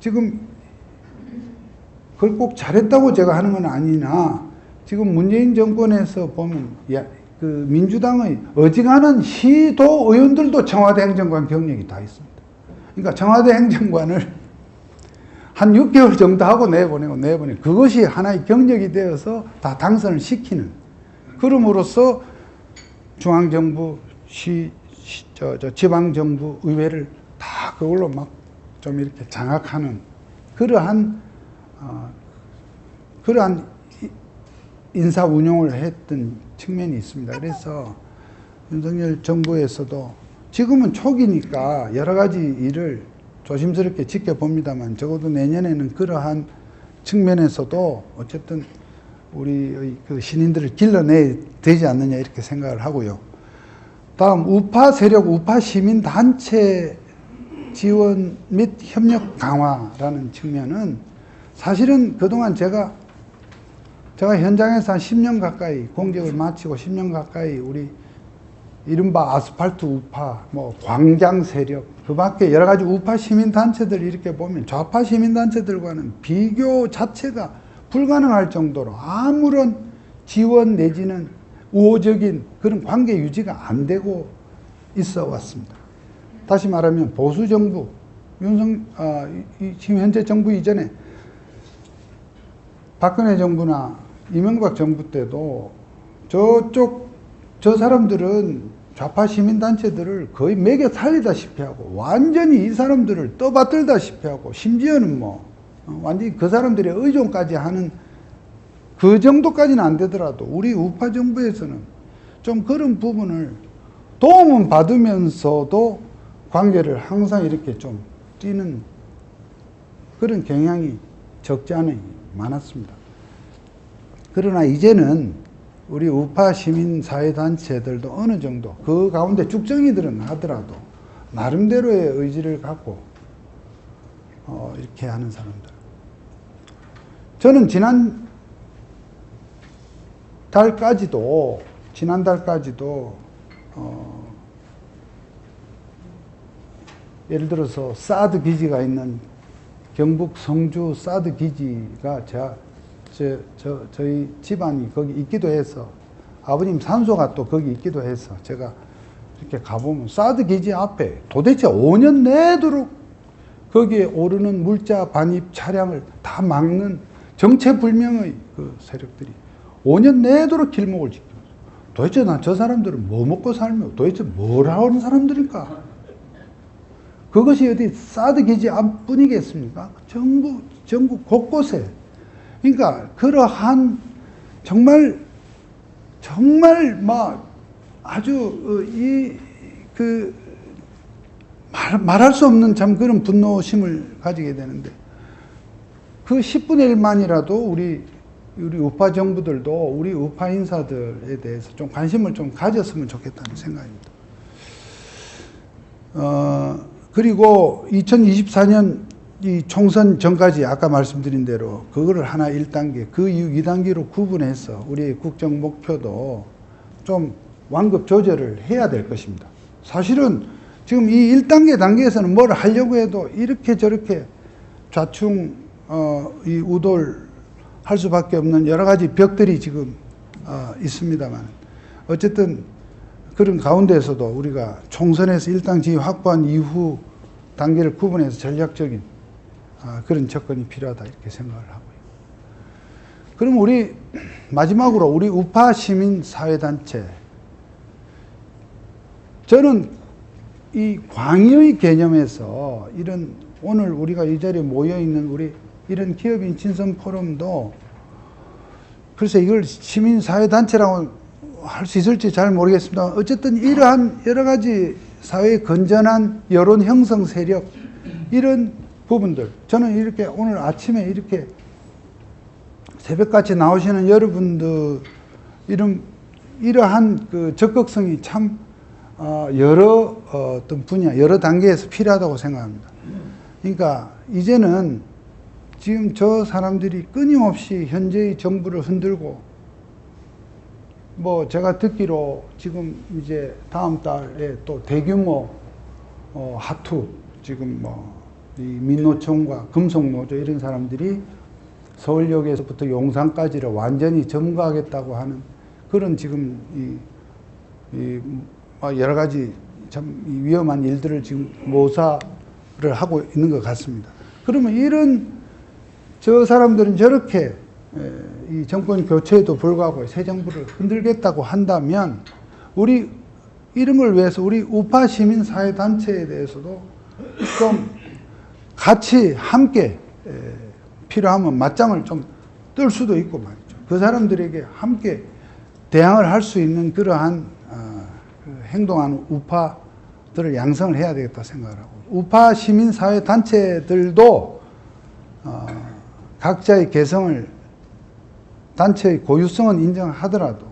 지금 그걸 꼭 잘했다고 제가 하는 건 아니나 지금 문재인 정권에서 보면 그 민주당의 어지간한 시도 의원들도 청와대 행정관 경력이 다 있습니다. 그러니까 청와대 행정관을 한 6개월 정도 하고 내보내고 그것이 하나의 경력이 되어서 다 당선을 시키는 그럼으로써 중앙정부, 지방정부, 의회를 다 그걸로 막 좀 이렇게 장악하는 그러한 인사 운용을 했던 측면이 있습니다. 그래서 윤석열 정부에서도 지금은 초기니까 여러 가지 일을 조심스럽게 지켜봅니다만 적어도 내년에는 그러한 측면에서도 어쨌든 우리의 그 신인들을 길러내야 되지 않느냐 이렇게 생각을 하고요. 다음 우파 세력, 우파 시민단체 지원 및 협력 강화라는 측면은 사실은 그동안 제가 현장에서 한 10년 가까이 공직을 마치고 10년 가까이 우리 이른바 아스팔트 우파, 뭐 광장 세력, 그 밖에 여러 가지 우파 시민단체들 이렇게 보면 좌파 시민단체들과는 비교 자체가 불가능할 정도로 아무런 지원 내지는 우호적인 그런 관계 유지가 안 되고 있어 왔습니다. 다시 말하면 보수 정부, 지금 현재 정부 이전에 박근혜 정부나 이명박 정부 때도 저 사람들은 좌파 시민단체들을 거의 매겨 살리다시피 하고 완전히 이 사람들을 떠받들다시피 하고 심지어는 완전히 그 사람들의 의존까지 하는 그 정도까지는 안 되더라도 우리 우파 정부에서는 좀 그런 부분을 도움은 받으면서도 관계를 항상 이렇게 좀 띄는 그런 경향이 적지 않이 많았습니다. 그러나 이제는 우리 우파 시민사회단체들도 어느 정도 그 가운데 쭉정이들은 하더라도 나름대로의 의지를 갖고 이렇게 하는 사람들. 저는 지난달까지도 예를 들어서 사드 기지가 있는 경북 성주 사드 기지가 저희 집안이 거기 있기도 해서 아버님 산소가 또 거기 있기도 해서 제가 이렇게 가보면 사드 기지 앞에 도대체 5년 내도록 거기에 오르는 물자 반입 차량을 다 막는 정체불명의 그 세력들이 5년 내도록 길목을 지키고 도대체 저 사람들은 뭐 먹고 살며 도대체 뭘 하는 사람들일까? 그것이 어디 사드 기지 앞뿐이겠습니까? 전국 곳곳에. 그러니까 그러한 정말 아주 말할 수 없는 참 그런 분노심을 가지게 되는데 그 10분의 1만이라도 우리 우파 정부들도 우리 우파 인사들에 대해서 좀 관심을 좀 가졌으면 좋겠다는 생각입니다. 그리고 2024년 이 총선 전까지 아까 말씀드린 대로 그거를 하나 1단계, 그 이후 2단계로 구분해서 우리의 국정 목표도 좀 완급 조절을 해야 될 것입니다. 사실은 지금 이 1단계 단계에서는 뭘 하려고 해도 이렇게 저렇게 좌충 우돌할 수밖에 없는 여러 가지 벽들이 지금 있습니다만 어쨌든 그런 가운데에서도 우리가 총선에서 1당 지위 확보한 이후 단계를 구분해서 전략적인 그런 접근이 필요하다 이렇게 생각을 하고요. 그럼 우리 마지막으로 우리 우파 시민 사회단체, 저는 이 광의의 개념에서 이런 오늘 우리가 이 자리에 모여 있는 우리 이런 기업인 친선 포럼도 글쎄 이걸 시민 사회단체라고 할 수 있을지 잘 모르겠습니다. 어쨌든 이러한 여러 가지 사회의 건전한 여론 형성 세력, 이런 부분들, 저는 이렇게 오늘 아침에 이렇게 새벽같이 나오시는 여러분들 이러한 그 적극성이 참 여러 어떤 분야, 여러 단계에서 필요하다고 생각합니다. 그러니까 이제는 지금 저 사람들이 끊임없이 현재의 정부를 흔들고, 뭐 제가 듣기로 지금 이제 다음 달에 또 대규모 하투, 지금 뭐 이 민노총과 금속노조 이런 사람들이 서울역에서부터 용산까지를 완전히 점거하겠다고 하는 그런 지금 여러 가지 참 위험한 일들을 지금 모사를 하고 있는 것 같습니다. 그러면 이런 저 사람들은 저렇게 이 정권 교체에도 불구하고 새 정부를 흔들겠다고 한다면 우리 이런 걸 위해서 우리 우파 시민 사회 단체에 대해서도 좀 같이 함께 필요하면 맞짱을 좀 뜰 수도 있고 말이죠. 그 사람들에게 함께 대항을 할 수 있는 그러한 행동하는 우파들을 양성을 해야 되겠다 생각을 하고, 우파 시민 사회 단체들도 각자의 개성을, 단체의 고유성은 인정하더라도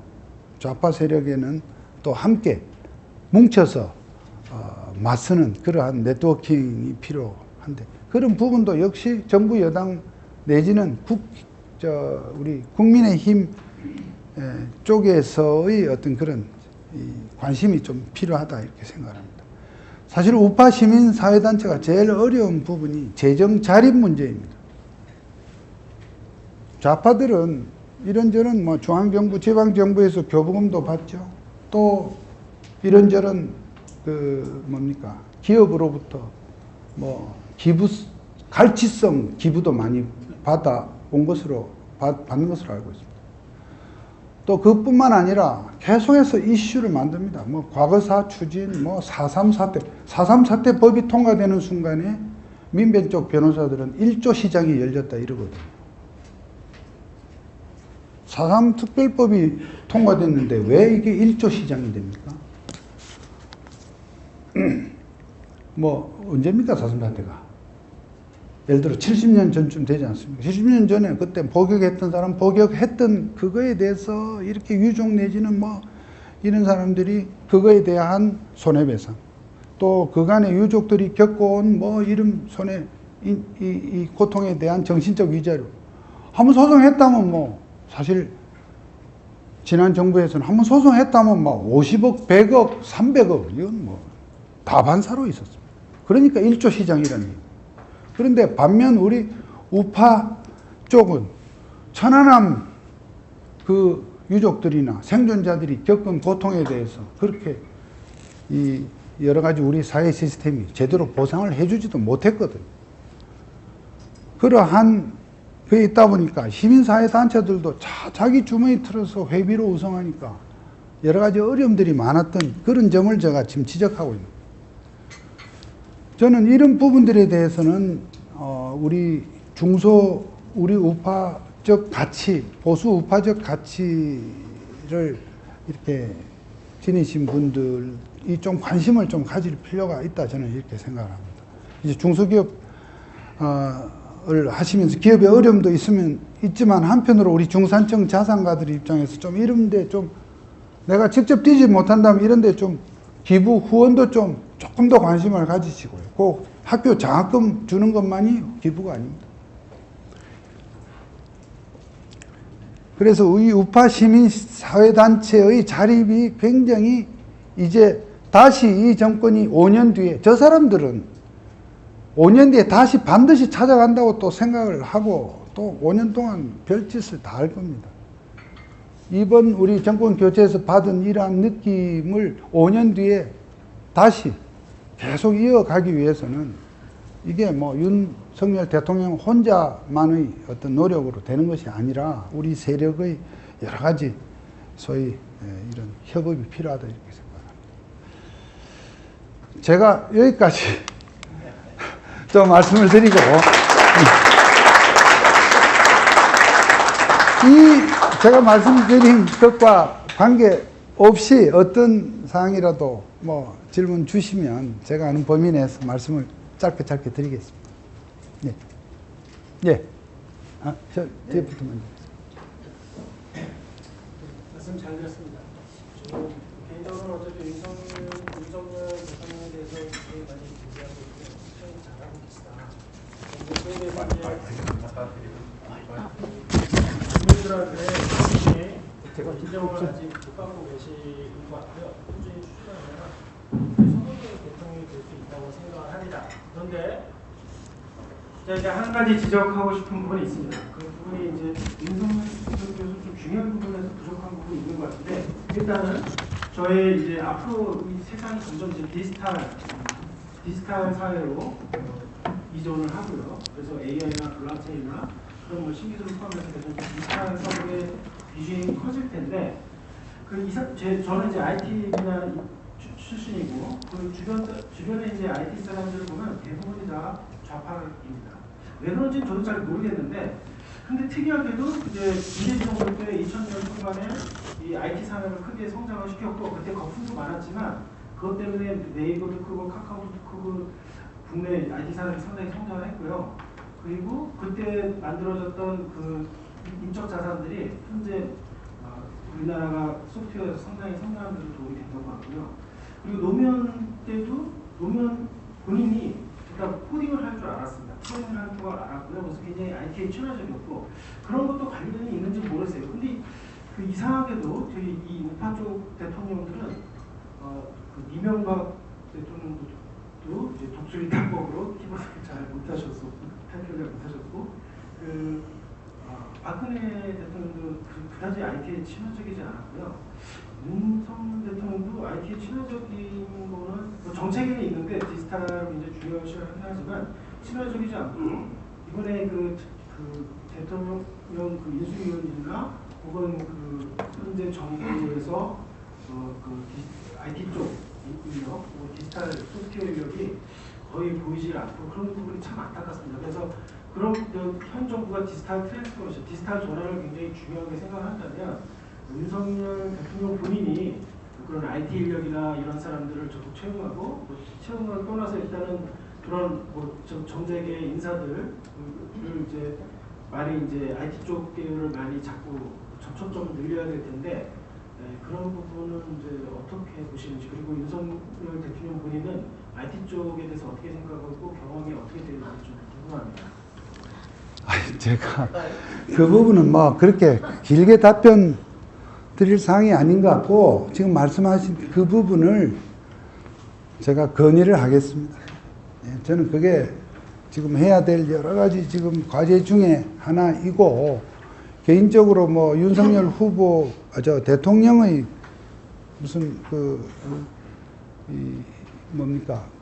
좌파 세력에는 또 함께 뭉쳐서 맞서는 그러한 네트워킹이 필요한데, 그런 부분도 역시 정부 여당 내지는 우리 국민의힘 쪽에서의 어떤 그런 관심이 좀 필요하다 이렇게 생각합니다. 사실 우파 시민 사회 단체가 제일 어려운 부분이 재정 자립 문제입니다. 좌파들은 이런저런 뭐 중앙정부, 지방정부에서 교부금도 받죠. 또 이런저런 기업으로부터 뭐 갈치성 기부도 많이 받는 것으로 알고 있습니다. 또 그뿐만 아니라 계속해서 이슈를 만듭니다. 뭐 과거사 추진, 뭐 4.3 사태 법이 통과되는 순간에 민변 쪽 변호사들은 1조 시장이 열렸다 이러거든요. 4.3 특별법이 통과됐는데 왜 이게 1조 시장이 됩니까? 뭐 언제입니까 4.3 사태가? 예를 들어 70년 전쯤 되지 않습니까? 70년 전에 그때 복역했던 사람 복역했던 그거에 대해서 이렇게 유족 내지는 뭐 이런 사람들이 그거에 대한 손해배상, 또 그간의 유족들이 겪어온 뭐 이런 이 고통에 대한 정신적 위자료 한번 소송했다면 뭐 사실 지난 정부에서는 한번 소송했다면 막 50억, 100억, 300억 이건 뭐 다반사로 있었습니다. 그러니까 1조 시장이라는. 그런데 반면 우리 우파 쪽은 천안함 그 유족들이나 생존자들이 겪은 고통에 대해서 그렇게 이 여러 가지 우리 사회 시스템이 제대로 보상을 해주지도 못했거든요. 그러한 그에 있다 보니까 시민사회 단체들도 자기 주머니 틀어서 회비로 우승하니까 여러 가지 어려움들이 많았던 그런 점을 제가 지금 지적하고 있습니다. 저는 이런 부분들에 대해서는 우리 우리 우파적 가치, 보수 우파적 가치를 이렇게 지니신 분들이 좀 관심을 좀 가질 필요가 있다 저는 이렇게 생각을 합니다. 이제 중소기업을 하시면서 기업의 어려움도 있지만 한편으로 우리 중산층 자산가들 입장에서 좀 이런데 좀 내가 직접 뛰지 못한다면 이런데 좀 기부 후원도 조금 더 관심을 가지시고요. 꼭 학교 장학금 주는 것만이 기부가 아닙니다. 그래서 이 우파 시민 사회단체의 자립이 굉장히 이제 다시 이 정권이 5년 뒤에 저 사람들은 5년 뒤에 다시 반드시 찾아간다고 또 생각을 하고 또 5년 동안 별짓을 다 할 겁니다. 이번 우리 정권 교체에서 받은 이러한 느낌을 5년 뒤에 다시 계속 이어가기 위해서는 이게 뭐 윤석열 대통령 혼자만의 어떤 노력으로 되는 것이 아니라 우리 세력의 여러 가지 소위 이런 협업이 필요하다 이렇게 생각합니다. 제가 여기까지 좀 말씀을 드리고 제가 말씀드린 것과 관계없이 어떤 사항이라도 뭐 질문 주시면 제가 아는 범위 내에서 말씀을 짧게 드리겠습니다. 네. 예. 아, 저부터 먼저. 말씀 잘 들었습니다. 저는 개인적으로 어쨌든 윤석열 대통령에 대해서 굉장히 많이 기대하고 있고 시청이 잘하고 계시다. 그런데 국민들한테 인정을 아직 못 받고 계신 것 같고요. 꾸준히 추진하면 성공적인 대통령이 될 수 있다고 생각을 합니다. 그런데 제가 이제 한 가지 지적하고 싶은 부분이 있습니다. 그 부분이 이제 윤석열 대통령께서 좀 중요한 부분에서 부족한 부분이 있는 것 같은데, 일단은 저의 이제 앞으로 이 세상이 점점 이제 디지털 사회로 이전을 하고요. 그래서 AI나 블록체인이나 그런 뭐 신기술을 포함해서 계속 디지털 사회의 비중이 커질 텐데, 저는 이제 IT 분야 출신이고 그 주변에 이제 IT 사람들을 보면 대부분이 다 좌파입니다. 왜 그런지 저도 잘 모르겠는데, 근데 특이하게도 이제 임대정부 때 2000년 초반에 이 IT 산업을 크게 성장을 시켰고, 그때 거품도 많았지만 그것 때문에 네이버도 크고 카카오도 크고 국내 IT 산업이 상당히 성장을 했고요. 그리고 그때 만들어졌던 그 인적 자산들이 현재 우리나라가 소프트웨어에서 상당히 성장하는 데 도움이 됐던 것 같고요. 그리고 노무현 때도 노무현 본인이 일단 코딩을 할 줄 알았습니다. 코딩을 할 줄 알았고요. 그래서 굉장히 IT에 친화적이었고, 그런 것도 관련이 있는지 모르겠어요. 근데 그 이상하게도 저희 이 우파 쪽 대통령들은 그 이명박 대통령도 이제 독수리 탁법으로 키보드를 잘 못하셨고, 타이핑을 잘 못하셨고, 박근혜 대통령도 그다지 IT에 친화적이지 않았고요. 윤석열 대통령도 IT에 친화적인 거는 뭐 정책에는 있는데 디지털을 굉장히 중요시하긴 하지만 친화적이지 않고, 이번에 그 대통령 그 인수위원이나 혹은 그 현재 정부에서 IT 쪽 인력, 디지털 소프트웨어 인력이 거의 보이지 않고, 그런 부분이 참 안타깝습니다. 그래서 그런 현 정부가 디지털 트랜스포메이션, 디지털 전환을 굉장히 중요하게 생각한다면 윤석열 대통령 본인이 그런 IT 인력이나 이런 사람들을 적극 채용하고, 채용을 떠나서 일단은 그런 정재계 인사들을 이제 많이 이제 IT 쪽 계열을 많이 자꾸 접촉점을 늘려야 될 텐데, 그런 부분은 이제 어떻게 보시는지, 그리고 윤석열 대통령 본인은 IT 쪽에 대해서 어떻게 생각하고 경험이 어떻게 되는지 좀 궁금합니다. 제가 그 부분은 뭐 그렇게 길게 답변 드릴 사항이 아닌 것 같고, 지금 말씀하신 그 부분을 제가 건의를 하겠습니다. 저는 그게 지금 해야 될 여러 가지 지금 과제 중에 하나이고, 개인적으로 뭐 윤석열 후보, 대통령의 무슨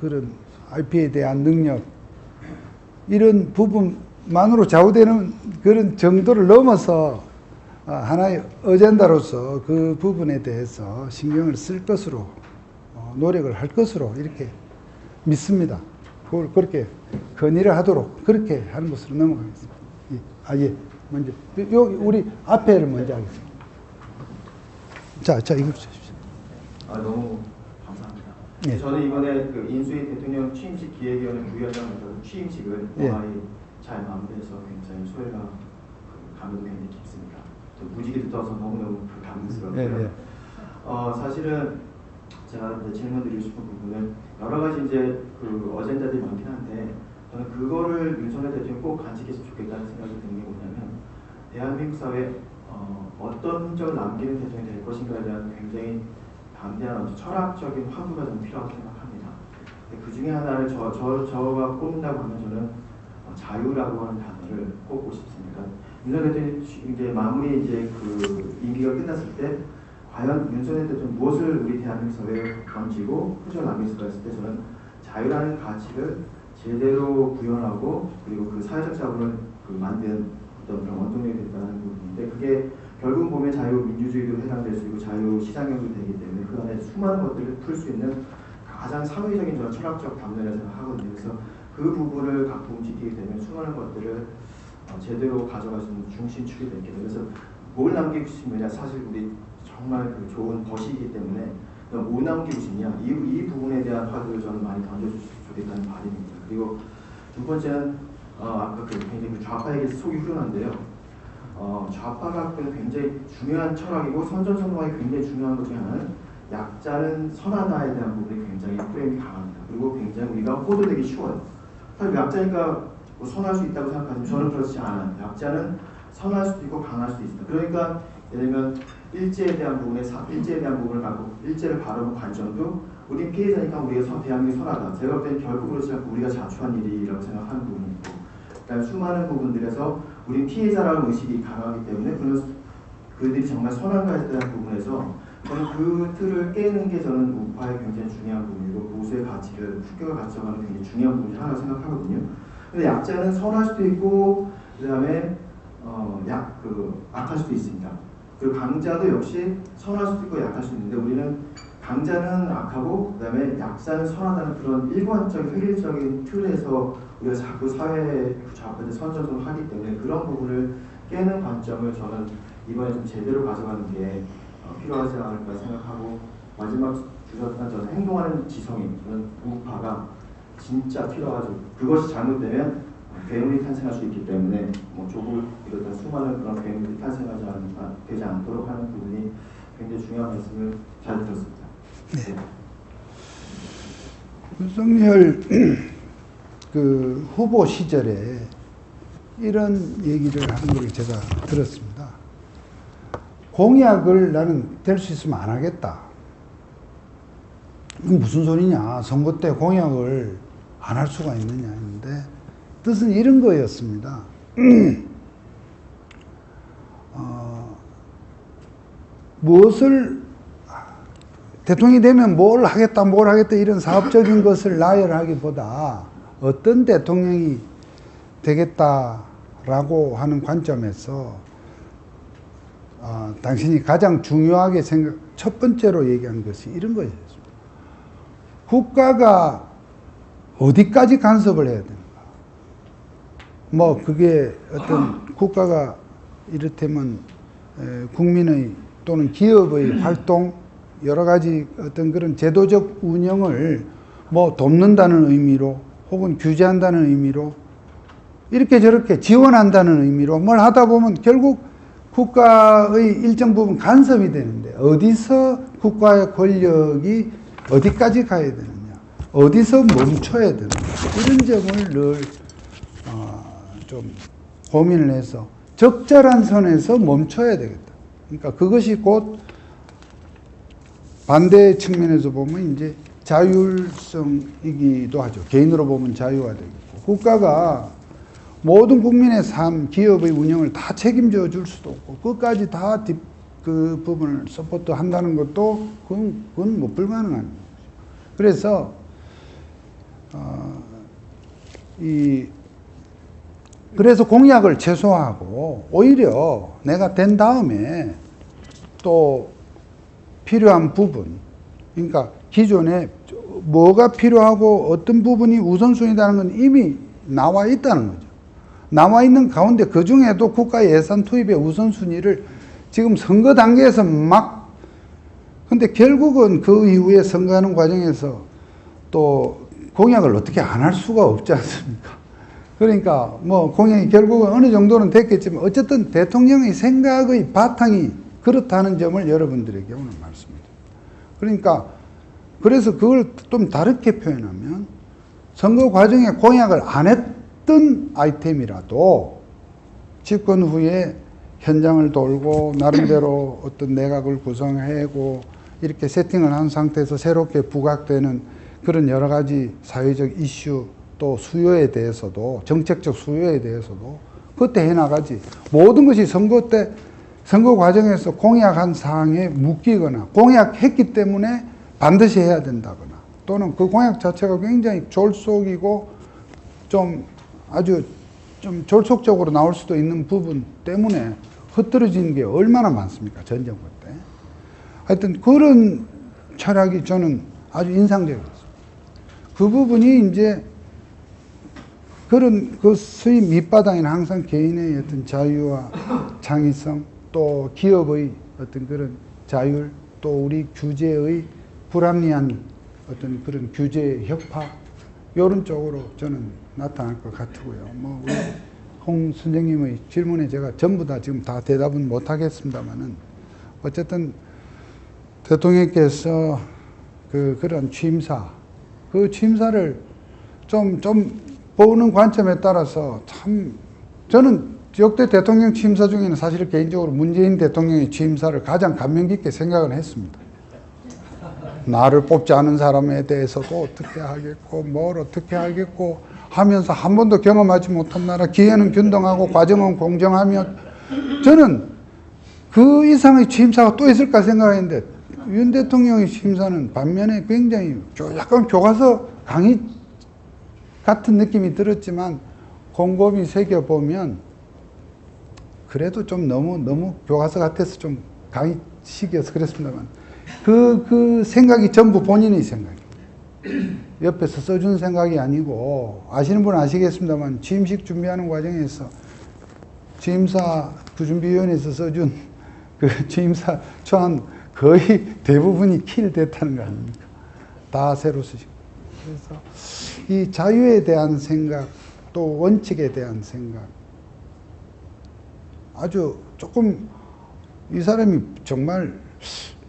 그런 IP에 대한 능력, 이런 부분만으로 좌우되는 그런 정도를 넘어서 하나의 어젠다로서 그 부분에 대해서 신경을 쓸 것으로 노력을 할 것으로 이렇게 믿습니다. 그걸 그렇게 건의를 하도록 그렇게 하는 것으로 넘어가겠습니다. 예. 먼저 우리 앞에를 먼저 하겠습니다. 자 이거 주십시오. 너무 감사합니다. 예. 저는 이번에 그 인수위 대통령 취임식 기획위원회 부위원장으로서 취임식을 무사히 잘 마무리해서 굉장히 소회가 감회도 굉장히 깊습니다. 또 무지개 떠서 너무너무 감동스럽고요. 사실은 제가 이제 질문드리고 싶은 부분은 여러 가지 이제 그 어젠다들이 많긴 한데, 저는 그거를 윤석열 대통령이 꼭 간직했으면 좋겠다는 생각이 드는 게 뭐냐면, 대한민국 사회에 어떤 흔적을 남기는 대통령이 될 것인가에 대한 굉장히 담대한 철학적인 화두가 좀 필요하다고 생각합니다. 그 중에 하나를 저가 꼽는다고 하면 저는 자유라고 하는 단어를 꼽고 싶습니다. 윤석열 대통령이 이제 마무리 이제 그 임기가 끝났을 때 과연 윤석열 대통령이 무엇을 우리 대한민국 사회에 던지고 흔적을 남길 수가 있을 때, 저는 자유라는 가치를 제대로 구현하고 그리고 그 사회적 자본을 만든 어떤 그런 원동력이 됐다는 부분인데, 그게 결국 보면 자유민주주의도 해당될 수 있고 자유시장경도 되기 때문에 그 안에 수많은 것들을 풀 수 있는 가장 사회적인 저는 철학적 담론이라고 생각하거든요. 그래서 그 부분을 갖고 움직이게 되면 수많은 것들을 제대로 가져갈 수 있는 중심축이 되게 돼요. 그래서 뭘 남기고 싶으냐, 사실 우리 정말 그 좋은 것이기 때문에 뭐 남기고 싶냐, 이 부분에 대한 화두를 저는 많이 던져주겠다는 바람입니다. 그리고 두 번째는 아까 굉장히 좌파 얘기에서 속이 후련한데요. 좌파가 굉장히 중요한 철학이고 선전선동하기 굉장히 중요한 것 중에 하나는 약자는 선하다에 대한 부분이 굉장히 프레임이 강합니다. 그리고 굉장히 우리가 호도되기 쉬워요. 사실 약자니까 뭐 선할 수 있다고 생각하지만 저는 그렇지 않아요. 약자는 선할 수도 있고 강할 수도 있습니다. 그러니까 예를 들면 일제에 대한 부분을 갖고 일제를 바라보는 관점도 우리 피해자니까 우리가 대한민국이 선하다. 제가 볼 때는 결국 그렇지 않고 우리가 자초한 일이라고 생각하는 부분이 있고, 그다음에 수많은 부분들에서 우리 피해자라는 의식이 강하기 때문에 그들이 정말 선한가에 대한 부분에서 저는 그 틀을 깨는 게 저는 우파의 굉장히 중요한 부분이고 보수의 가치를 국격을 가져가는 굉장히 중요한 부분이 하나 생각하거든요. 근데 약자는 선할 수도 있고 그다음에 악할 수도 있습니다. 그리고 강자도 역시 선할 수도 있고 약할 수도 있는데 우리는 강자는 악하고 그다음에 약자는 선하다는 그런 일관적인 획일적인 틀에서 우리가 자꾸 사회 좌파들 선전을 하기 때문에 그런 부분을 깨는 관점을 저는 이번에 좀 제대로 가져가는 게 필요하지 않을까 생각하고, 마지막 주셨던 저는 행동하는 지성인 저는 우파가 진짜 필요하죠. 그것이 잘못되면 괴물이 탄생할 수 있기 때문에 조국을 비롯한 수많은 그런 괴물이 되지 않도록 하는 부분이 굉장히 중요한 말씀을 잘 들었습니다. 네. 윤석열 그 후보 시절에 이런 얘기를 하는 걸 제가 들었습니다. 공약을 나는 될 수 있으면 안 하겠다. 이건 무슨 소리냐. 선거 때 공약을 안 할 수가 있느냐 했는데 뜻은 이런 거였습니다. 무엇을 대통령이 되면 뭘 하겠다 이런 사업적인 것을 나열하기보다 어떤 대통령이 되겠다라고 하는 관점에서 당신이 가장 중요하게 첫 번째로 얘기한 것이 이런 것이었습니다. 국가가 어디까지 간섭을 해야 되는가? 그게 어떤 국가가 이를테면 국민의 또는 기업의 활동, 여러 가지 어떤 그런 제도적 운영을 돕는다는 의미로 혹은 규제한다는 의미로 이렇게 저렇게 지원한다는 의미로 뭘 하다 보면 결국 국가의 일정 부분 간섭이 되는데 어디서 국가의 권력이 어디까지 가야 되느냐, 어디서 멈춰야 되느냐, 이런 점을 늘 좀 고민을 해서 적절한 선에서 멈춰야 되겠다. 그러니까 그것이 곧 반대 측면에서 보면 이제 자율성이기도 하죠. 개인으로 보면 자유화 되겠고, 국가가 모든 국민의 삶, 기업의 운영을 다 책임져 줄 수도 없고 끝까지 다 그 부분을 서포트 한다는 것도 그건 불가능한 거죠. 그래서 그래서 공약을 최소화하고 오히려 내가 된 다음에 또 필요한 부분, 그러니까 기존에 뭐가 필요하고 어떤 부분이 우선순위라는 건 이미 나와 있다는 거죠. 나와 있는 가운데 그 중에도 국가 예산 투입의 우선순위를 지금 선거 단계에서 근데 결국은 그 이후에 선거하는 과정에서 또 공약을 어떻게 안 할 수가 없지 않습니까? 그러니까 공약이 결국은 어느 정도는 됐겠지만 어쨌든 대통령의 생각의 바탕이 그렇다는 점을 여러분들에게 오늘 말씀드립니다. 그러니까 그래서 그걸 좀 다르게 표현하면 선거 과정에 공약을 안 했던 아이템이라도 집권 후에 현장을 돌고 나름대로 어떤 내각을 구성하고 이렇게 세팅을 한 상태에서 새롭게 부각되는 그런 여러 가지 사회적 이슈 또 수요에 대해서도 정책적 수요에 대해서도 그때 해나가지, 모든 것이 선거 때 선거 과정에서 공약한 사항에 묶이거나 공약했기 때문에 반드시 해야 된다거나 또는 그 공약 자체가 굉장히 졸속이고 좀 아주 좀 졸속적으로 나올 수도 있는 부분 때문에 흐트러지는 게 얼마나 많습니까? 전 정부 때. 하여튼 그런 철학이 저는 아주 인상적이었습니다. 그 부분이 이제 그런 것의 밑바닥에는 항상 개인의 어떤 자유와 창의성 또 기업의 어떤 그런 자율 또 우리 규제의 불합리한 어떤 그런 규제 혁파 이런 쪽으로 저는 나타날 것 같고요. 뭐 우리 홍 선생님의 질문에 제가 전부 다 지금 다 대답은 못 하겠습니다만은 어쨌든 대통령께서 그런 취임사, 그 취임사를 좀 보는 관점에 따라서 참 저는 역대 대통령 취임사 중에는 사실 개인적으로 문재인 대통령의 취임사를 가장 감명 깊게 생각을 했습니다. 나를 뽑지 않은 사람에 대해서도 어떻게 하겠고 뭘 어떻게 하겠고 하면서 한 번도 경험하지 못한 나라, 기회는 균등하고 과정은 공정하며, 저는 그 이상의 취임사가 또 있을까 생각했는데 윤 대통령의 취임사는 반면에 굉장히 약간 교과서 강의 같은 느낌이 들었지만 곰곰이 새겨보면 그래도 좀 너무 교과서 같아서 좀 강의식이어서 그랬습니다만 그 생각이 전부 본인의 생각입니다. 옆에서 써준 생각이 아니고, 아시는 분은 아시겠습니다만 취임식 준비하는 과정에서 취임사 부준비위원회에서 써준 그 취임사 초안 거의 대부분이 킬됐다는 거 아닙니까? 다 새로 쓰시고. 그래서 이 자유에 대한 생각, 또 원칙에 대한 생각, 아주 조금 이 사람이 정말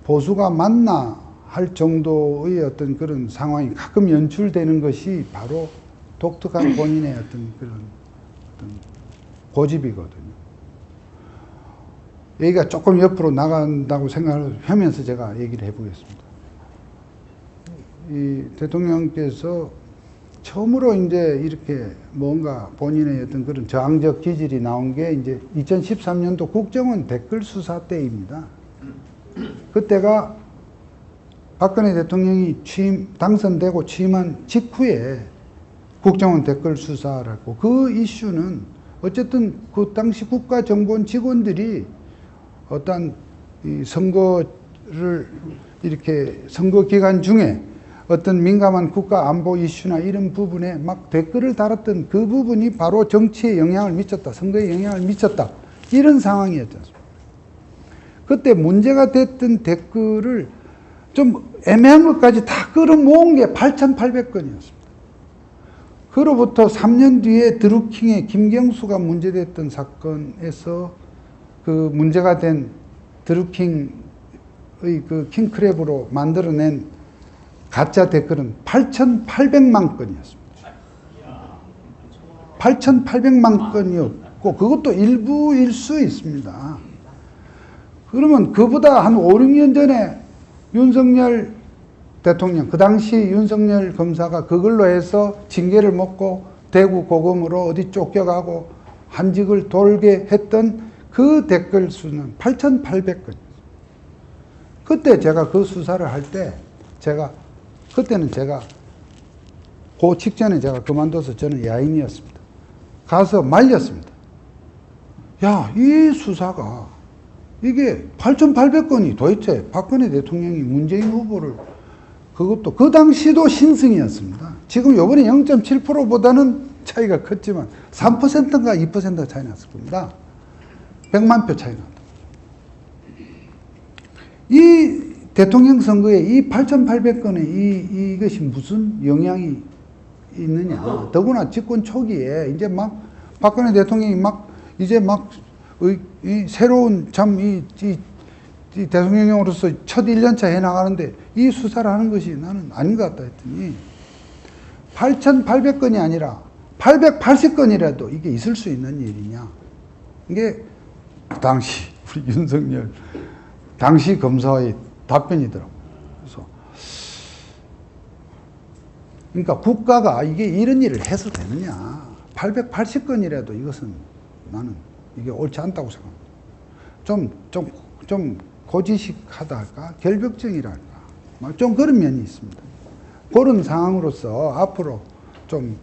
보수가 맞나 할 정도의 어떤 그런 상황이 가끔 연출되는 것이 바로 독특한 본인의 어떤 그런 고집이거든요. 얘기가 조금 옆으로 나간다고 생각을 하면서 제가 얘기를 해보겠습니다. 이 대통령께서 처음으로 이제 이렇게 뭔가 본인의 어떤 그런 저항적 기질이 나온 게 이제 2013년도 국정원 댓글 수사 때입니다. 그때가 박근혜 대통령이 당선되고 취임한 직후에 국정원 댓글 수사를 했고, 그 이슈는 어쨌든 그 당시 국가정보원 직원들이 어떤 이 선거를 이렇게 선거 기간 중에 어떤 민감한 국가 안보 이슈나 이런 부분에 막 댓글을 달았던 그 부분이 바로 정치에 영향을 미쳤다, 선거에 영향을 미쳤다, 이런 상황이었지 않습니까? 그때 문제가 됐던 댓글을 좀 애매한 것까지 다 끌어모은 게 8,800건이었습니다. 그로부터 3년 뒤에 드루킹의 김경수가 문제됐던 사건에서 그 문제가 된 드루킹의 그 킹크랩으로 만들어낸 가짜 댓글은 8,800만 건이었습니다. 8,800만 건이었고, 그것도 일부일 수 있습니다. 그러면 그보다 한 5, 6년 전에 윤석열 대통령, 그 당시 윤석열 검사가 그걸로 해서 징계를 먹고 대구 고검으로 어디 쫓겨가고 한직을 돌게 했던 그 댓글 수는 8,800건. 그때 제가 그 수사를 할 때 그때는 제가 그 직전에 제가 그만둬서 저는 야인이었습니다. 가서 말렸습니다. 야, 이 수사가 이게 8,800건이 도대체 박근혜 대통령이 문재인 후보를, 그것도 그 당시도 신승이었습니다. 지금 요번에 0.7%보다는 차이가 컸지만 3%인가 2%가 차이 났을 겁니다. 100만 표 차이 난다. 이 대통령 선거에 이 8,800건의 이것이 무슨 영향이 있느냐. 더구나 집권 초기에 이제 막 박근혜 대통령이 이제 이 새로운 이 대통령으로서 첫 1년차 해나가는데 이 수사를 하는 것이 나는 아닌 것 같다 했더니 8,800건이 아니라 880건이라도 이게 있을 수 있는 일이냐. 이게 그 당시 우리 윤석열 당시 검사의 답변이더라고요. 그래서 그러니까 국가가 이게 이런 일을 해서 되느냐. 880건이라도 이것은 나는 이게 옳지 않다고 생각합니다. 좀 고지식하다 할까? 결벽증이라 할까? 좀 그런 면이 있습니다. 그런 상황으로서 앞으로 좀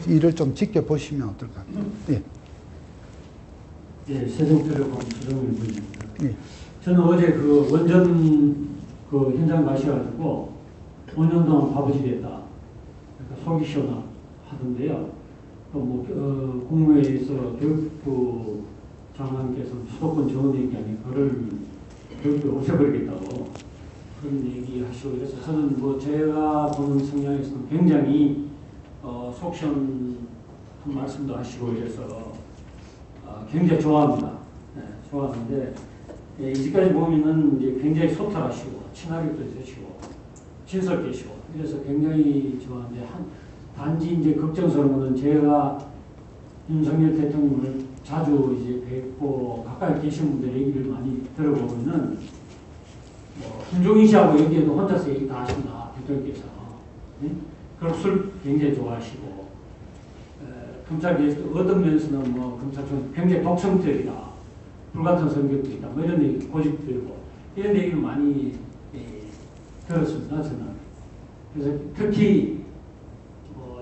일을 좀 지켜보시면 어떨까? 예. 예, 세종텔레콤 조정일 부입니다. 예. 저는 어제 그 원전 그 현장 가셔가지고 5년 동안 바보지 됐다. 그러니까 속이 시원하 하던데요. 또 국무회의에서 교육부 장관께서 수도권 정원 얘기 아니 그거를 교육부에 없애버리겠다고 그런 얘기 하시고 그래서 저는 제가 보는 성향에서는 굉장히 속 시원한 말씀도 하시고 이래서 굉장히 좋아합니다. 네, 좋아하는데 예, 이제까지 보면은 이제 굉장히 소탈하시고 친화력도 있으시고 진솔되시고 이래서 굉장히 좋아하는데 단지 이제 걱정스러운 거는 제가 윤석열 대통령을 자주 이제 뵙고 가까이 계신 분들 얘기를 많이 들어보면은 김종인 씨하고 얘기해도 혼자서 얘기 다 하신다 대통령께서. 네? 그리고 술 굉장히 좋아하시고 검찰에서 어떤 면에서는 뭐 검찰청 굉장히 독성적이다, 불같은 성격들이다, 뭐 이런 얘기 고집들고 이런 얘기를 많이 들었습니다 저는. 그래서 특히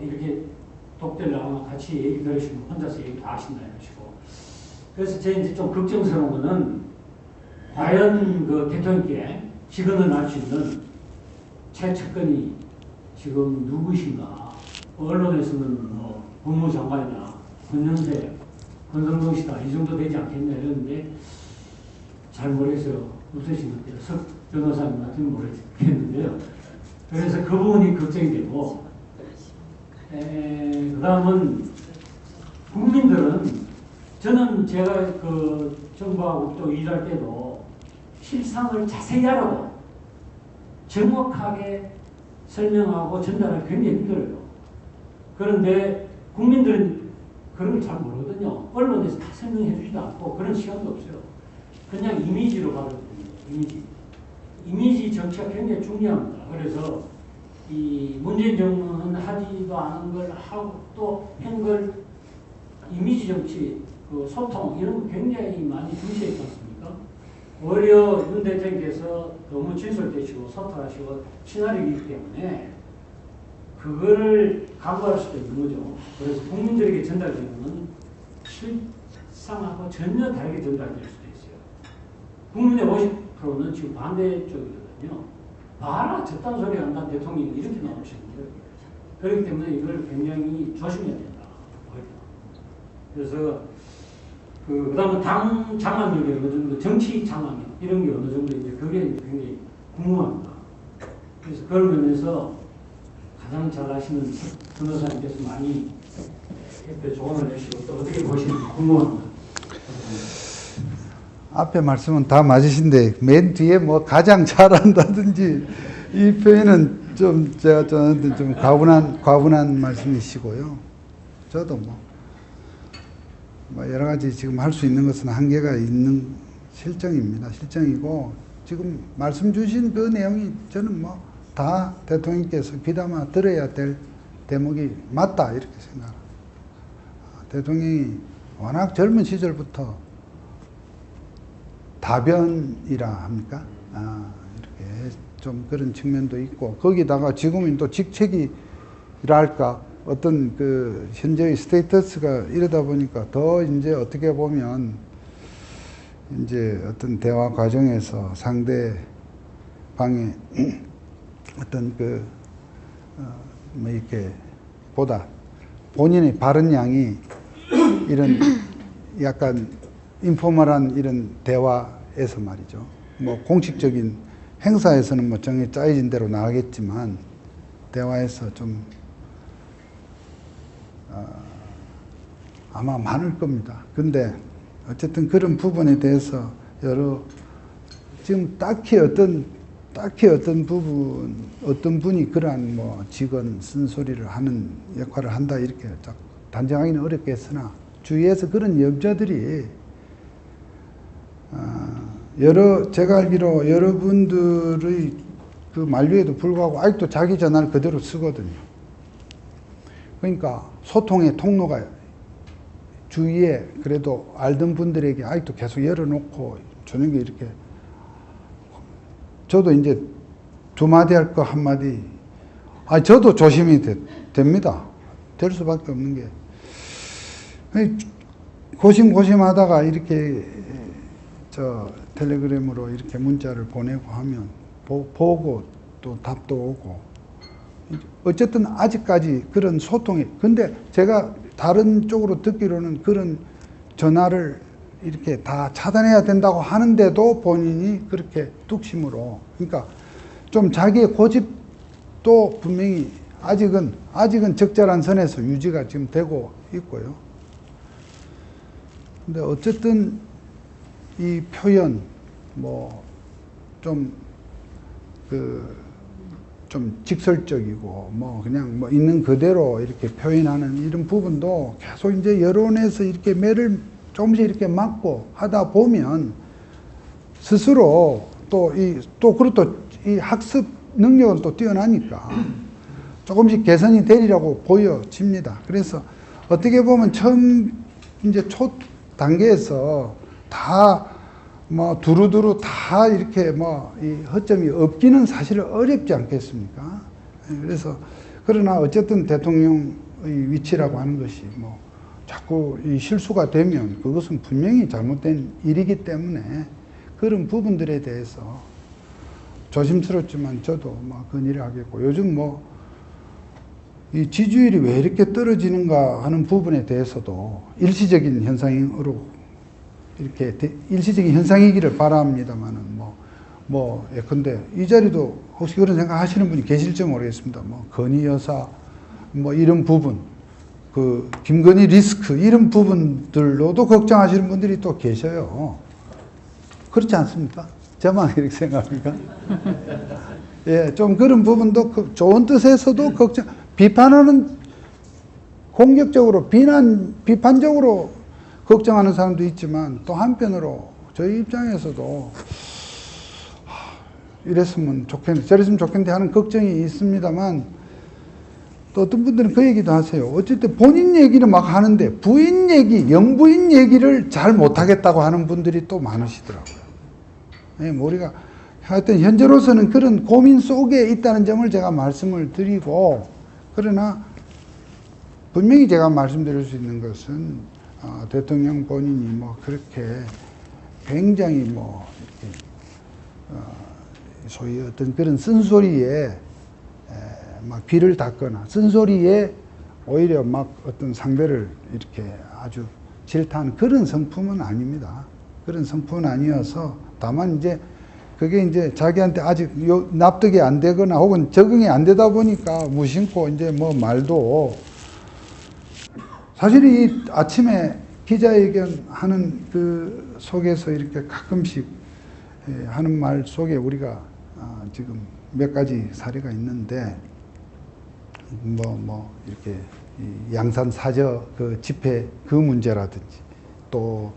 이렇게 독대랑 같이 얘기 들으시면 혼자서 얘기 다 하신다 이러시고. 그래서 제 이제 좀 걱정스러운 거는 과연 그 대통령께 직언을 할 수 있는 최측근이 지금 누구신가? 언론에서는 뭐 법무장관이나 권영세, 권성동 씨다 이 정도 되지 않겠냐 이러는데 잘 모르겠어요. 없으신 것 같아요. 석 변호사님 같은 모르겠는데요. 그래서 그 부분이 걱정이 되고, 그 다음은 국민들은 저는 제가 그 정부하고 또 일할 때도 실상을 자세히 알아도 정확하게 설명하고 전달하기 굉장히 힘들어요. 그런데 국민들은 그런 걸 잘 모르거든요. 언론에서 다 설명해 주지도 않고 그런 시간도 없어요. 그냥 이미지로 받아들입니다. 이미지 정치가 굉장히 중요합니다. 그래서 이 문재인 정부는 하지도 않은 걸 하고 또 한 걸 이미지 정치, 그 소통 이런 거 굉장히 많이 중시했지 않습니까? 오히려 윤 대통령께서 너무 진솔되시고 소탈하시고 친화력이기 때문에 그거를 각오할 수도 있는 거죠. 그래서 국민들에게 전달되는 실상하고 전혀 다르게 전달될 수도 있어요. 국민의 50%는 지금 반대 쪽이거든요. 봐라, 저딴 소리 한다 대통령이 이렇게 나오시는 거예요. 그렇기 때문에 이걸 굉장히 조심해야 된다. 그래서 그다음에 당 장악력이 어느 정도, 정치 장악력 이런 게 어느 정도인지 그게 굉장히 궁금합니다. 그래서 그런 면에서 가장 잘 아시는 변호사님께서 많이 옆에 조언을 해주시고 또 어떻게 보시는지 궁금합니다. 앞에 말씀은 다 맞으신데 맨 뒤에 뭐 가장 잘한다든지 이 표현은 좀 제가 저한테 좀 과분한 말씀이시고요. 저도 뭐 여러 가지 지금 할 수 있는 것은 한계가 있는 실정입니다. 실정이고 지금 말씀 주신 그 내용이 저는 뭐 다 대통령께서 귀담아 들어야 될 대목이 맞다 이렇게 생각합니다. 대통령이 워낙 젊은 시절부터 다변이라 합니까? 이렇게 좀 그런 측면도 있고 거기다가 지금은 또 직책이랄까 어떤 그 현재의 스테이터스가 이러다 보니까 더 이제 어떻게 보면 이제 어떤 대화 과정에서 상대방의 어떤 뭐 이렇게 보다 본인의 발언 양이 이런 약간 인포멀한 이런 대화에서 말이죠. 뭐 공식적인 행사에서는 뭐 정해 짜여진 대로 나가겠지만 대화에서 좀 아마 많을 겁니다. 근데 어쨌든 그런 부분에 대해서 지금 딱히 어떤 분이 그러한 뭐 직원 쓴소리를 하는 역할을 한다 이렇게 단정하기는 어렵겠으나 주위에서 그런 염려들이 제가 알기로 여러분들의 그 만류에도 불구하고 아직도 자기 전화를 그대로 쓰거든요. 그러니까 소통의 통로가 주위에 그래도 알던 분들에게 아직도 계속 열어놓고 저녁에 이렇게 저도 이제 두 마디 할 거 한 마디 저도 조심이 됩니다. 될 수밖에 없는 게 고심하다가 이렇게 텔레그램으로 이렇게 문자를 보내고 하면 보고 또 답도 오고 어쨌든 아직까지 그런 소통이 근데 제가 다른 쪽으로 듣기로는 그런 전화를 이렇게 다 차단해야 된다고 하는데도 본인이 그렇게 뚝심으로 그러니까 좀 자기의 고집도 분명히 아직은 적절한 선에서 유지가 지금 되고 있고요. 근데 어쨌든 이 표현 좀 직설적이고 그냥 있는 그대로 이렇게 표현하는 이런 부분도 계속 이제 여론에서 이렇게 매를 조금씩 이렇게 막고 하다 보면 스스로 그리고 이 학습 능력은 또 뛰어나니까 조금씩 개선이 되리라고 보여집니다. 그래서 어떻게 보면 처음 이제 초 단계에서 다 두루두루 다 이렇게 이 허점이 없기는 사실 어렵지 않겠습니까? 그래서 그러나 어쨌든 대통령의 위치라고 하는 것이 자꾸 이 실수가 되면 그것은 분명히 잘못된 일이기 때문에 그런 부분들에 대해서 조심스럽지만 저도 건의를 하겠고, 요즘 이 지지율이 왜 이렇게 떨어지는가 하는 부분에 대해서도 일시적인 현상으로 이렇게 일시적인 현상이기를 바랍니다만은 예컨대 이 자리도 혹시 그런 생각 하시는 분이 계실지 모르겠습니다. 건희 여사 이런 부분, 그 김건희 리스크 이런 부분들로도 걱정하시는 분들이 또 계셔요. 그렇지 않습니까? 저만 이렇게 생각합니까? 예, 좀 그런 부분도 좋은 뜻에서도 비판하는 공격적으로 비판적으로 걱정하는 사람도 있지만 또 한편으로 저희 입장에서도 이랬으면 좋겠네, 저랬으면 좋겠네 하는 걱정이 있습니다만 또 어떤 분들은 그 얘기도 하세요. 어쨌든 본인 얘기를 막 하는데 부인 얘기, 영부인 얘기를 잘 못하겠다고 하는 분들이 또 많으시더라고요. 예, 우리가 하여튼 현재로서는 그런 고민 속에 있다는 점을 제가 말씀을 드리고, 그러나 분명히 제가 말씀드릴 수 있는 것은 대통령 본인이 그렇게 굉장히 이렇게 소위 어떤 그런 쓴소리에 막 귀를 닫거나 쓴소리에 오히려 어떤 상대를 이렇게 아주 질타하는 그런 성품은 아닙니다. 그런 성품은 아니어서 다만 이제 그게 이제 자기한테 아직 납득이 안 되거나 혹은 적응이 안 되다 보니까 무심코 이제 말도, 사실 이 아침에 기자회견 하는 그 속에서 이렇게 가끔씩 하는 말 속에 우리가 지금 몇 가지 사례가 있는데, 이렇게 양산 사저 그 집회 그 문제라든지, 또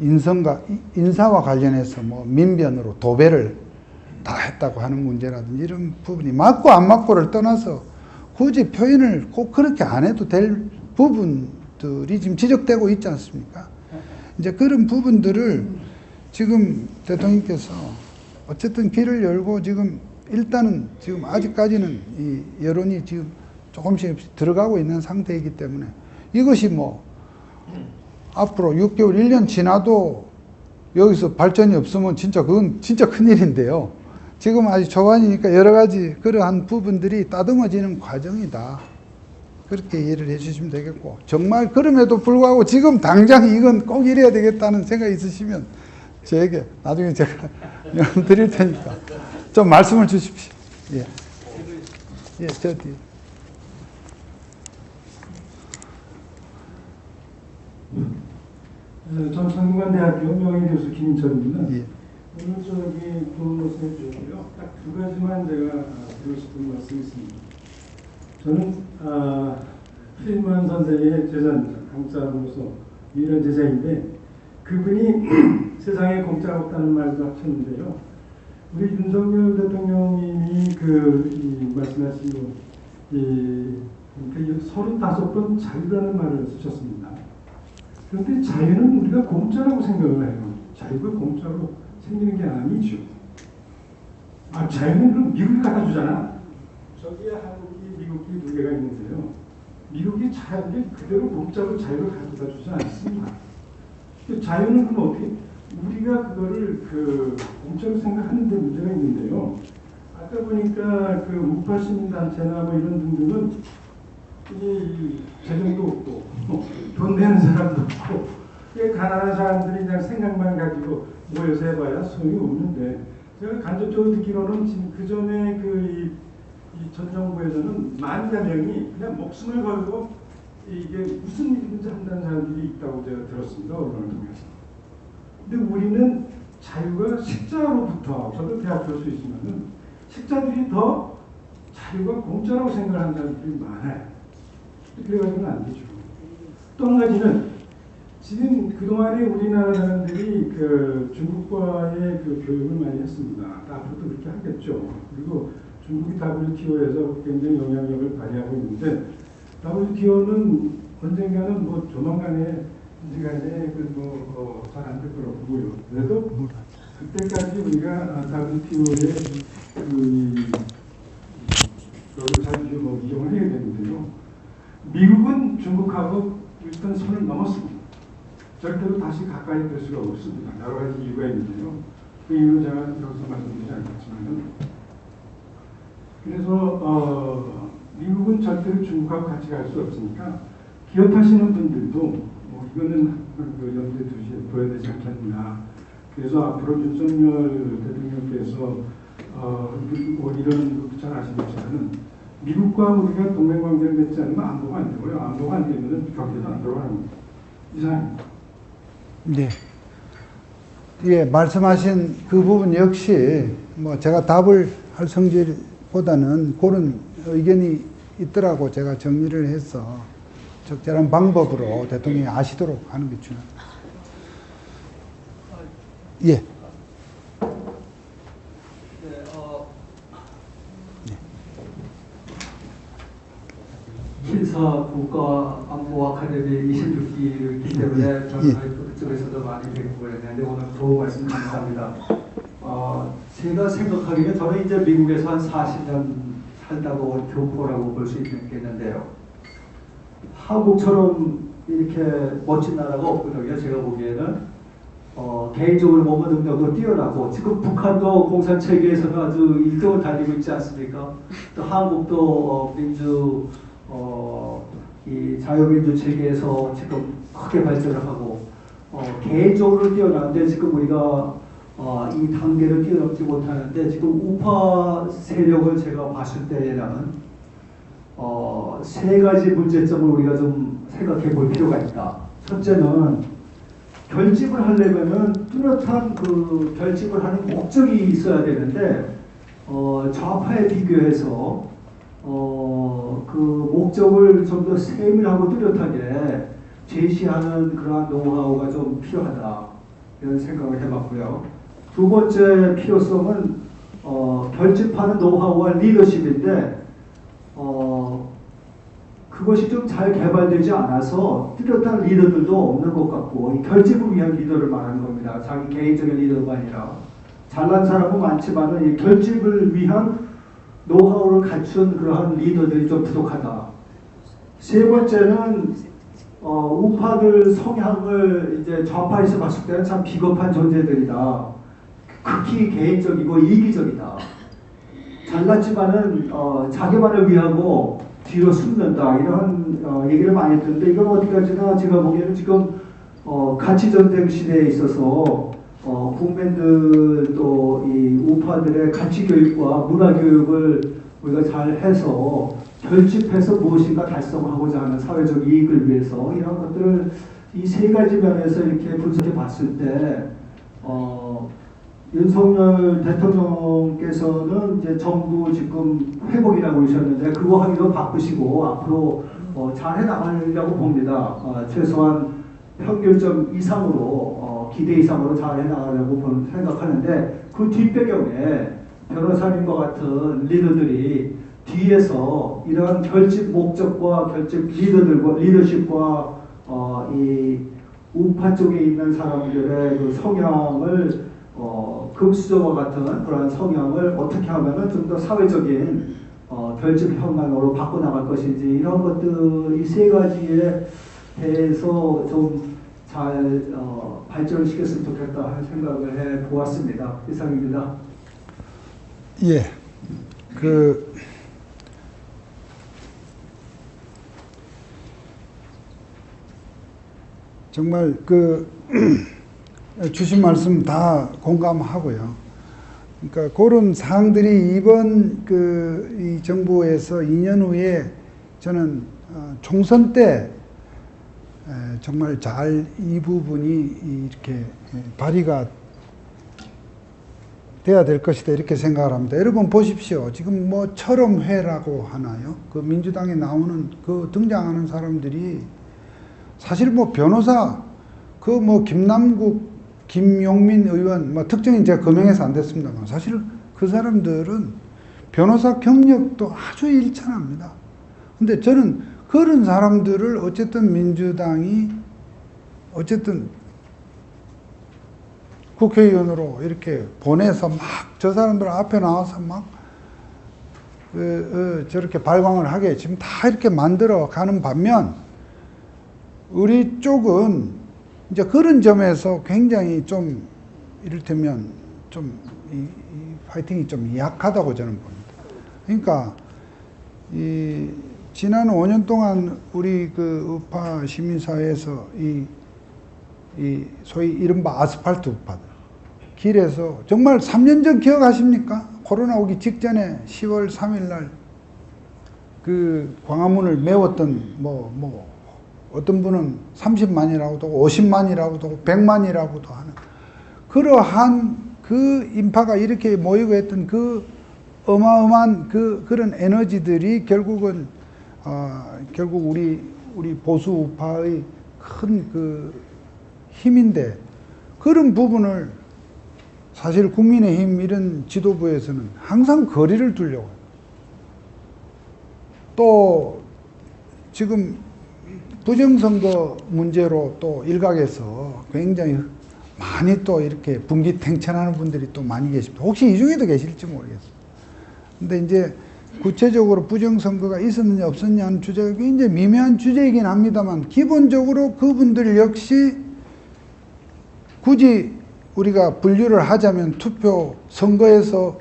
인사와 관련해서 민변으로 도배를 다 했다고 하는 문제라든지 이런 부분이 맞고 안 맞고를 떠나서 굳이 표현을 꼭 그렇게 안 해도 될 부분들이 지금 지적되고 있지 않습니까? 이제 그런 부분들을 지금 대통령께서 어쨌든 길을 열고 지금 일단은 지금 아직까지는 이 여론이 지금 조금씩 들어가고 있는 상태이기 때문에 이것이 앞으로 6개월, 1년 지나도 여기서 발전이 없으면 그건 진짜 큰일인데요. 지금 아직 초반이니까 여러 가지 그러한 부분들이 따듬어지는 과정이다. 그렇게 이해를 해 주시면 되겠고, 정말 그럼에도 불구하고 지금 당장 이건 꼭 이래야 되겠다는 생각이 있으시면 저에게 나중에 제가 명함 드릴 테니까 좀 말씀을 주십시오. 예. 예, 저 뒤에. 전 성균관대학교 명예교수 김인철입니다. 예. 오늘 도노스에 주고요. 딱 두 가지만 제가 드리고 싶은 말씀이 있습니다. 저는 프리드만 선생의 제자입니다. 강사로서 유일한 제자인데, 그분이 세상에 공짜가 없다는 말도 하셨는데요. 우리 윤석열 대통령님이 말씀하신 35번 자유라는 말을 쓰셨습니다. 그런데 자유는 우리가 공짜라고 생각을 해요. 자유가 공짜로 생기는 게 아니죠. 자유는 그럼 미국이 갖다 주잖아. 저기에 한국이, 미국이 두 개가 있는데요. 미국이 자유를 그대로 공짜로 자유를 가져다 주지 않습니다. 자유는 그럼 어떻게, 우리가 그거를 공짜로 생각하는 데 문제가 있는데요. 아까 보니까 우파 시민단체나 이런 등등은 재정도 없고 돈 내는 사람도 없고 가난한 사람들이 그냥 생각만 가지고 모여서 해봐야 소용이 없는데, 제가 간접적으로 듣기로는 지금 그 전에 이 전 정부에서는 만여 명이 그냥 목숨을 걸고 이게 무슨 일이든지 한다는 사람들이 있다고 제가 들었습니다. 언론을 통해서. 근데 우리는 자유가 식자로부터, 저도 대학 교수 있으면은 식자들이 더 자유가 공짜라고 생각하는 사람들이 많아요. 그래가지고는 안 되죠. 또 한 가지는 지금 그동안에 우리나라 사람들이 그 중국과의 그 교육을 많이 했습니다. 앞으로도 그렇게 하겠죠. 그리고 중국이 WTO에서 굉장히 영향력을 발휘하고 있는데 WTO는 언젠가는 뭐 조만간에 잘 안 될 거라고 보고요. 그래도 그때까지 우리가 WTO의 그걸 잘 이용을 해야 되는데요. 미국은 중국하고 일단 선을 넘었습니다. 절대로 다시 가까이 될 수가 없습니다. 여러 가지 이유가 있는데요. 그 이유는 제가 여기서 말씀드리지 않겠지만, 그래서 미국은 절대로 중국하고 같이 갈 수 없으니까 기업하시는 분들도 이거는 염두에 둬야 되지 않겠느냐. 그래서 앞으로 윤석열 대통령께서 이런 잘 아시겠지만 미국과 우리가 동맹관계를 맺지 않으면 안보가 안 되고요. 안보가 안 되면 경제도 안 들어가는 겁니다. 이상입니다. 네. 예, 말씀하신 그 부분 역시 뭐 제가 답을 할 성질보다는 그런 의견이 있더라고 제가 정리를 해서 적절한 방법으로 대통령이 아시도록 하는 게 중요합니다. 예. 신사 국가안보 아카데미 26기를 있기 때문에 저는 그쪽에서도 많이 배우고 했는데 오늘 좋은 말씀 감사합니다. 제가 생각하기에 저는 이제 미국에서 한 40년 살다고 교포라고 볼 수 있겠는데요. 한국처럼 이렇게 멋진 나라가 없거든요. 제가 보기에는 개인적으로 뭔가 능력도 뛰어나고 지금 북한도 공산 체계에서는 아주 1등을 달리고 있지 않습니까? 또 한국도 이 자유민주 체계에서 지금 크게 발전을 하고 개인적으로 뛰어나는데 지금 우리가 이 단계를 뛰어넘지 못하는데 지금 우파 세력을 제가 봤을 때에는 세 가지 문제점을 우리가 좀 생각해 볼 필요가 있다. 첫째는 결집을 하려면은 뚜렷한 그 결집을 하는 목적이 있어야 되는데 좌파에 비교해서 그 목적을 좀 더 세밀하고 뚜렷하게 제시하는 그러한 노하우가 좀 필요하다 이런 생각을 해봤고요. 두 번째 필요성은 결집하는 노하우와 리더십인데 그것이 좀 잘 개발되지 않아서 뚜렷한 리더들도 없는 것 같고 이 결집을 위한 리더를 말하는 겁니다. 자기 개인적인 리더가 아니라 잘난 사람은 많지만 이 결집을 위한 노하우를 갖춘 그러한 리더들이 좀 부족하다. 세 번째는 우파들 성향을 이제 좌파에서 봤을 때는 참 비겁한 존재들이다. 극히 개인적이고 이기적이다. 잘났지만은 자기만을 위하고 뒤로 숨는다. 이런 얘기를 많이 듣는데 이건 어디까지나 제가 보기에는 지금 가치전쟁 시대에 있어서 국민들도 이 우파들의 가치교육과 문화교육을 우리가 잘 해서 결집해서 무엇인가 달성하고자 하는 사회적 이익을 위해서 이런 것들을 이 세 가지 면에서 이렇게 분석해 봤을 때 윤석열 대통령께서는 이제 정부 지금 회복이라고 그러셨는데 그거 하기도 바쁘시고 앞으로 잘 해나가려고 봅니다. 최소한 평균점 이상으로 기대 이상으로 잘 해나가려고 생각하는데 그 뒷배경에 변호사님과 같은 리더들이 뒤에서 이러한 결집 목적과 결집 리더십과 이 우파 쪽에 있는 사람들의 그 성향을 금수저와 같은 그런 성향을 어떻게 하면은 좀 더 사회적인 결집 현상으로 바꿔나갈 것인지 이런 것들 이 세 가지에 대해서 좀 잘 발전을 시켰으면 좋겠다 하는 생각을 해 보았습니다. 이상입니다. 예, 정말 주신 말씀 다 공감하고요. 그러니까 그런 사항들이 이번 이 정부에서 2년 후에 저는 총선 때 정말 잘 이 부분이 이렇게 발의가 돼야 될 것이다 이렇게 생각을 합니다. 여러분 보십시오. 지금 뭐 철험회라고 하나요? 그 민주당에 나오는 그 등장하는 사람들이 사실 뭐 변호사 그 뭐 김남국, 김용민 의원 뭐 특정인 제가 거명해서 안 됐습니다만 사실 그 사람들은 변호사 경력도 아주 일천합니다. 근데 저는 그런 사람들을 어쨌든 민주당이 어쨌든 국회의원으로 이렇게 보내서 막 저 사람들 앞에 나와서 막 저렇게 발광을 하게 지금 다 이렇게 만들어 가는 반면 우리 쪽은 이제 그런 점에서 굉장히 좀 이를테면 좀 이 파이팅이 좀 약하다고 저는 봅니다. 그러니까 이 지난 5년 동안 우리 그 우파 시민사회에서 이 소위 이른바 아스팔트 우파들 길에서 정말 3년 전 기억하십니까? 코로나 오기 직전에 10월 3일 날 그 광화문을 메웠던 뭐 어떤 분은 30만이라고도 하고 50만이라고도 하고 100만이라고도 하는 그러한 그 인파가 이렇게 모이고 했던 그 어마어마한 그런 에너지들이 결국은 결국 우리 보수 우파의 큰 그 힘인데 그런 부분을 사실 국민의힘 이런 지도부에서는 항상 거리를 두려고 해요. 또 지금 부정선거 문제로 또 일각에서 굉장히 많이 또 이렇게 분기탱천하는 분들이 또 많이 계십니다. 혹시 이 중에도 계실지 모르겠어요. 근데 이제 구체적으로 부정선거가 있었느냐 없었느냐 하는 주제가 굉장히 미묘한 주제이긴 합니다만 기본적으로 그분들 역시 굳이 우리가 분류를 하자면 투표 선거에서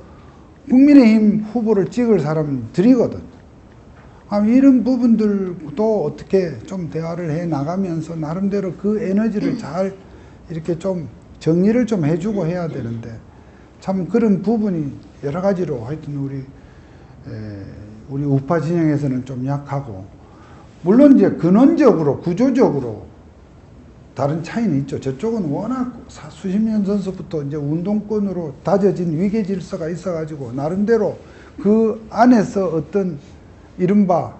국민의힘 후보를 찍을 사람들이거든. 이런 부분들도 어떻게 좀 대화를 해 나가면서 나름대로 그 에너지를 잘 이렇게 좀 정리를 좀 해주고 해야 되는데 참 그런 부분이 여러 가지로 하여튼 우리 우파 진영에서는 좀 약하고 물론 이제 근원적으로 구조적으로 다른 차이는 있죠. 저쪽은 워낙 수십 년 전서부터 이제 운동권으로 다져진 위계 질서가 있어가지고 나름대로 그 안에서 어떤 이른바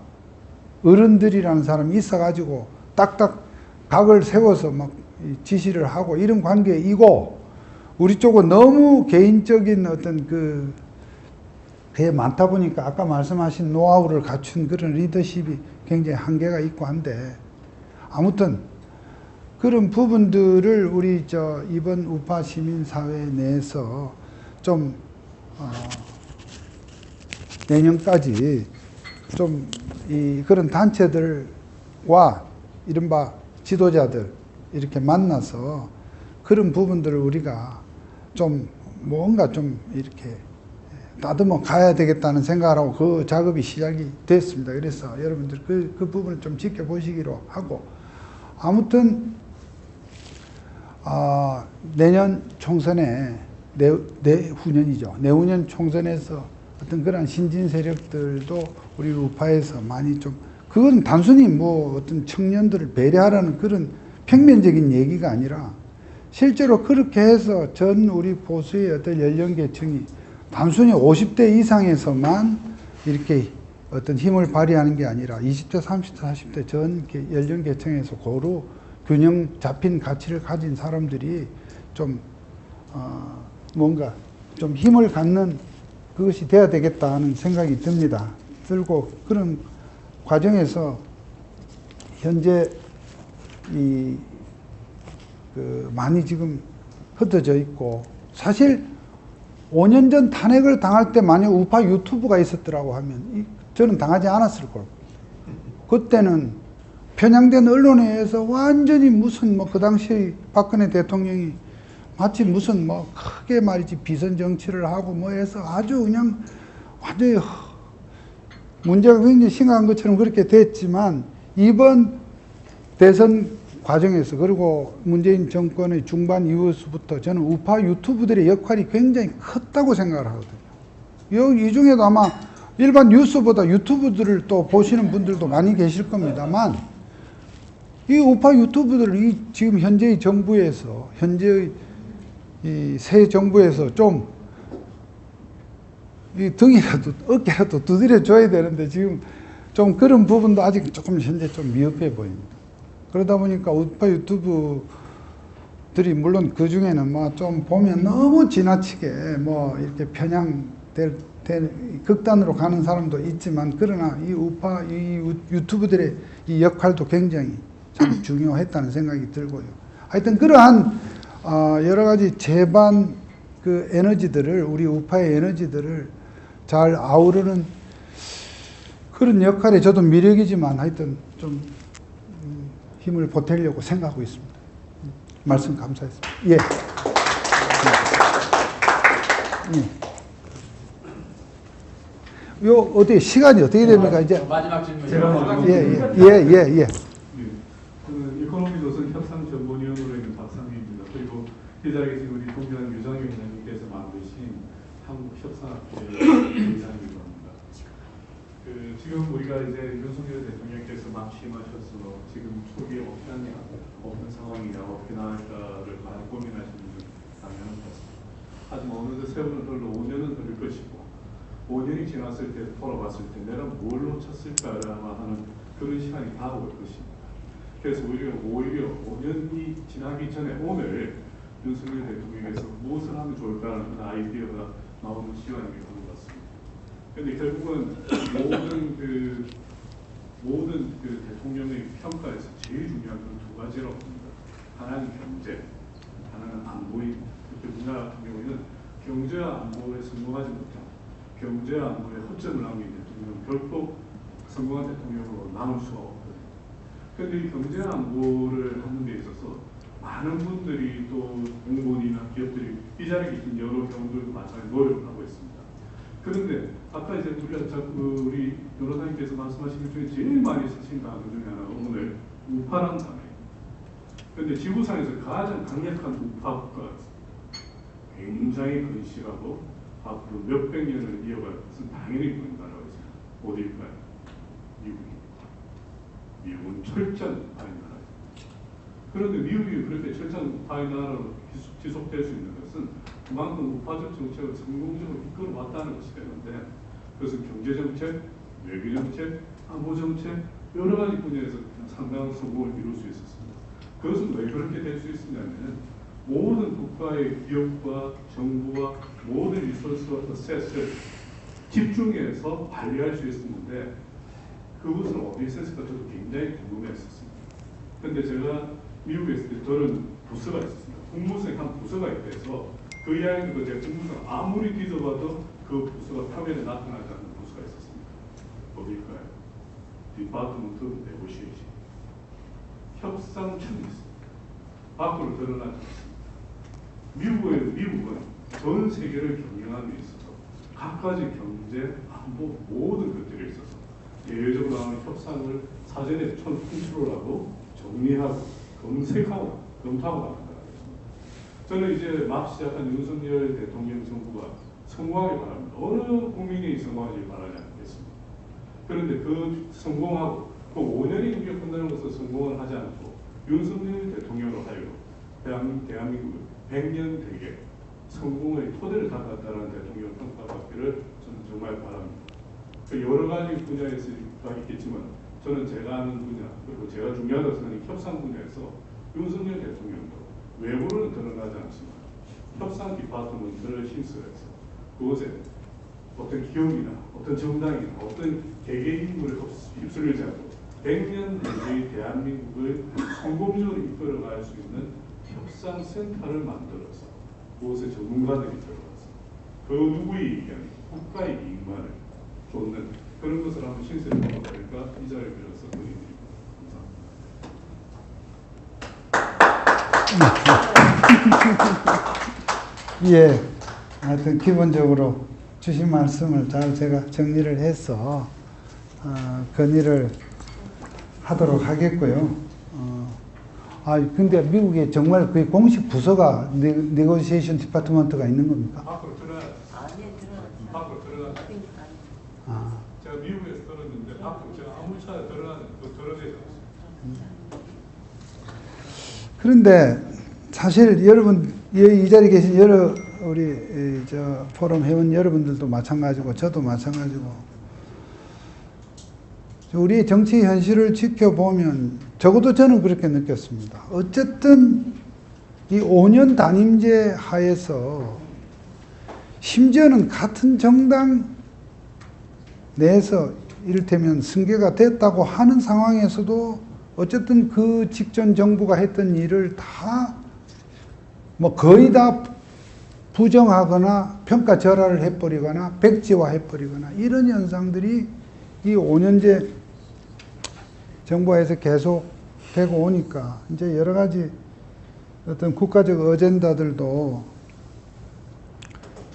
어른들이라는 사람이 있어가지고 딱딱 각을 세워서 막 지시를 하고 이런 관계이고 우리 쪽은 너무 개인적인 어떤 그게 많다 보니까 아까 말씀하신 노하우를 갖춘 그런 리더십이 굉장히 한계가 있고 한데 아무튼 그런 부분들을 우리 이번 우파 시민사회 내에서 좀 내년까지 좀 그런 단체들과 이른바 지도자들 이렇게 만나서 그런 부분들을 우리가 좀 뭔가 좀 이렇게 다듬어 가야 되겠다는 생각을 하고 그 작업이 시작이 됐습니다. 그래서 여러분들 그 부분을 좀 지켜보시기로 하고 아무튼 내년 총선에 내후년이죠. 내후년 총선에서 어떤 그런 신진 세력들도 우리 우파에서 많이 좀 그건 단순히 뭐 어떤 청년들을 배려하라는 그런 평면적인 얘기가 아니라 실제로 그렇게 해서 전 우리 보수의 어떤 연령계층이 단순히 50대 이상에서만 이렇게 어떤 힘을 발휘하는 게 아니라 20대, 30대, 40대 전 연령계층에서 고루 균형 잡힌 가치를 가진 사람들이 좀 뭔가 좀 힘을 갖는 그것이 돼야 되겠다 하는 생각이 듭니다. 들고 그런 과정에서 현재 많이 지금 흩어져 있고 사실 5년 전 탄핵을 당할 때 만약 우파 유튜브가 있었더라고 하면 저는 당하지 않았을 거고 그때는 편향된 언론에 의해서 완전히 무슨 그 당시 박근혜 대통령이 마치 무슨 크게 말이지 비선 정치를 하고 해서 아주 그냥 완전히 문제가 굉장히 심각한 것처럼 그렇게 됐지만 이번 대선 과정에서 그리고 문재인 정권의 중반 이후부터 저는 우파 유튜브들의 역할이 굉장히 컸다고 생각을 하거든요. 이 중에도 아마 일반 뉴스보다 유튜브들을 또 보시는 분들도 많이 계실 겁니다만 이 우파 유튜브들을 지금 현재의 정부에서 현재의 이 새 정부에서 좀 이 등이라도 어깨라도 두드려 줘야 되는데 지금 좀 그런 부분도 아직 조금 현재 좀 미흡해 보입니다. 그러다 보니까 우파 유튜브들이 물론 그 중에는 뭐 좀 보면 너무 지나치게 뭐 이렇게 편향될 극단으로 가는 사람도 있지만 그러나 이 우파 이 유튜브들의 이 역할도 굉장히 참 중요했다는 생각이 들고요. 하여튼 그러한 여러 가지 제반 그 에너지들을 우리 우파의 에너지들을 잘 아우르는 그런 역할에 저도 미력이지만 하여튼 좀 힘을 보태려고 생각하고 있습니다. 말씀 감사했습니다. 예. 요 어떻게 시간이 어떻게 됩니까 이제? 마지막 질문. 예. 그 이코노미 조선 협상전문위원으로 있는 박상민입니다. 그리고 이 자리에 지금 우리 동교한 유정희 회장님께서 만드신 한국협상학회 회장이기도 합니다. 지금 우리가 이제 윤석열 대통령께서 막 취임하셔서 지금 초기에 어떤 상황이냐 어떻게 나갈까를 많이 고민하시는 분 당연한 것 같습니다. 하지만 어느새 세월은 흘러 5년은 흐를 것이고 5년이 지났을 때 돌아봤을 때 내가 뭘 놓쳤을까라고 하는 그런 시간이 다가올 것입니다. 그래서 오히려 5년이 지나기 전에 오늘 윤석열 대통령께서 무엇을 하면 좋을까라는 아이디어가 나오는 시간이 되는 것 같습니다. 그런데 결국은 모든 대통령의 평가에서 제일 중요한 건 두 가지라고 봅니다. 하나는 경제, 하나는 안보입니다. 특히 우리나라 같은 경우에는 경제와 안보에 성공하지 못한 경제와 안보에 허점을 남긴 대통령은 결코 성공한 대통령으로 남을 수가 없거든요. 그런데 이 경제와 안보를 하는 데 있어서 많은 분들이 또 공무원이나 기업들이 이 자리에 계신 여러 경우들도 마찬가지로 노력을 하고 있습니다. 그런데 아까 이제 우리 변호사님께서 말씀하신 것 중에 제일 많이 쓰신 단어 중에 하나가 오늘 우파라는 단어입니다. 그런데 지구상에서 가장 강력한 우파 국가가 굉장히 근실하고 앞으로 몇백 년을 이어갈 것은 당연히 그런 나라가 있습니다. 어디일까요? 미국입니다. 미국은 철저한 우파의 나라입니다. 그런데 미국이 그렇게 철저한 우파의 나라로 지속될 수 있는 것은 그만큼 우파적 정책을 성공적으로 이끌어왔다는 것이 되는데 그것은 경제정책, 외교정책, 안보정책 여러 가지 분야에서 상당한 성공을 이룰 수 있었습니다. 그것은 왜 그렇게 될 수 있었냐면 모든 국가의 기업과 정부와 모든 리소스와 어셋을 집중해서 관리할 수 있었는데 그것을 어디서 했을까 저도 굉장히 궁금했었습니다. 그런데 제가 미국에 있을 때 저는 부서가 있었습니다. 국무성에 한 부서가 있대서 그 이야기도 제가 국무성 아무리 뒤져봐도 그 부서가 화면에 나타나지 않는 부서가 있었습니다. 어디일까요? 디파트먼트 오브 네고시에이션. 협상청이 있습니다. 밖으로 드러나지 않습니다. 미국은 전 세계를 경영하는 데 있어서 각가지 경제, 안보 모든 것들에 있어서 대외적으로 하는 협상을 사전에 컨트롤하고 정리하고 검색하고 검토하고 나간다. 저는 이제 막 시작한 윤석열 대통령 정부가 성공하길 바랍니다. 어느 국민이 성공하길 바라지 않겠습니다. 그런데 그 성공하고 그 5년이 후에 끝나는 것을 성공을 하지 않고 윤석열 대통령으로 하여 대한민국을 100년 되게 성공의 토대를 닦았다는 대통령 평가받기를 저는 정말 바랍니다. 여러 가지 분야에서 있겠지만 저는 제가 하는 분야 그리고 제가 중요하다고 생각하는 협상 분야에서 윤석열 대통령도 외부로는 드러나지 않지만 협상 디파트먼트를 힘써서 그것에 어떤 기업이나 어떤 정당이나 어떤 개개인 인물을 휩쓸리지 않고 100년 내의 대한민국을 성공적으로 이끌어갈 수 있는 협상센터를 만들어서 그곳에 전문가들이 들어가서 그 누구의 의견, 국가의 이익만을 쫓는 그런 것을 한번 실세해 보니까 이 자리를 빌어서 건의드립니다. 감사합니다. 예, 하여튼 기본적으로 주신 말씀을 잘 제가 정리를 해서 건의를 하도록 하겠고요. 근데 미국에 정말 그 공식 부서가 네고시에이션 디파트먼트가 있는 겁니까? 밖으로 드러나요. 밖으로 드러나요. 제가 미국에서 들었는데 밖으로 제가 아무 차에 드러내서 그런데 사실 여러분 이 자리에 계신 여러 우리 저 포럼 회원 여러분들도 마찬가지고 저도 마찬가지고 우리의 정치 현실을 지켜보면 적어도 저는 그렇게 느꼈습니다. 어쨌든 이 5년 단임제 하에서 심지어는 같은 정당 내에서 이를테면 승계가 됐다고 하는 상황에서도 어쨌든 그 직전 정부가 했던 일을 다 뭐 거의 다 부정하거나 평가절하를 해버리거나 백지화해버리거나 이런 현상들이 이 5년제 정부에서 계속 되고 오니까 이제 여러 가지 어떤 국가적 어젠다들도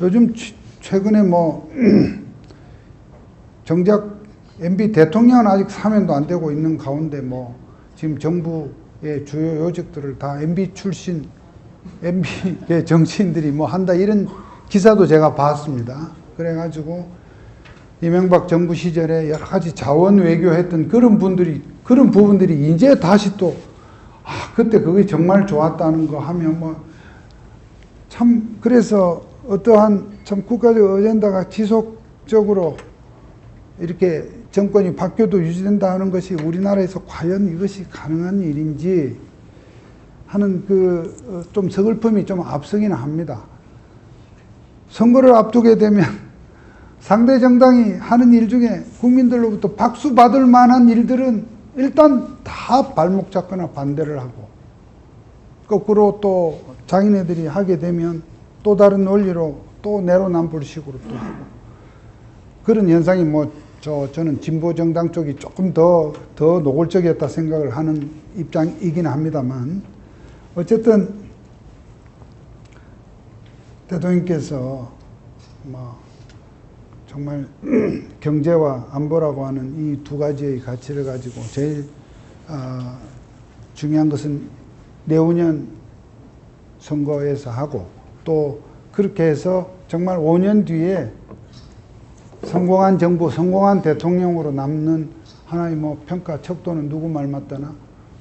요즘 최근에 뭐 정작 MB 대통령은 아직 사면도 안 되고 있는 가운데 뭐 지금 정부의 주요 요직들을 다 MB 출신 MB의 정치인들이 뭐 한다 이런 기사도 제가 봤습니다. 그래가지고 이명박 정부 시절에 여러 가지 자원 외교했던 그런 부분들이 이제 다시 또 그때 그게 정말 좋았다는 거 하면 뭐 참 그래서 어떠한 참 국가적 어젠다가 지속적으로 이렇게 정권이 바뀌어도 유지된다 하는 것이 우리나라에서 과연 이것이 가능한 일인지 하는 좀 서글픔이 좀 앞서기는 합니다. 선거를 앞두게 되면 상대 정당이 하는 일 중에 국민들로부터 박수 받을 만한 일들은 일단 다 발목 잡거나 반대를 하고 거꾸로 또 자기네들이 하게 되면 또 다른 논리로 또 내로남불식으로 또 하고 그런 현상이 뭐 저는 진보 정당 쪽이 조금 더 노골적이었다 생각을 하는 입장이긴 합니다만 어쨌든 대통령께서 뭐 정말 경제와 안보라고 하는 이 두 가지의 가치를 가지고 제일 중요한 것은 내후년 선거에서 하고 또 그렇게 해서 정말 5년 뒤에 성공한 정부, 성공한 대통령으로 남는 하나의 뭐 평가 척도는 누구 말 맞다나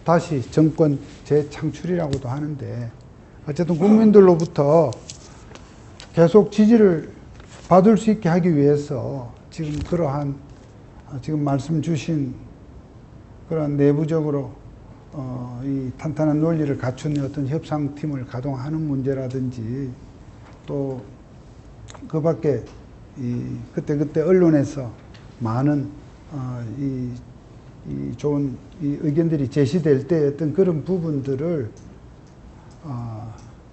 다시 정권 재창출이라고도 하는데 어쨌든 국민들로부터 계속 지지를 받을 수 있게 하기 위해서 지금 그러한 지금 말씀 주신 그런 내부적으로 이 탄탄한 논리를 갖춘 어떤 협상팀을 가동하는 문제라든지 또 그 밖에 그때 언론에서 많은 이 좋은 이 의견들이 제시될 때 어떤 그런 부분들을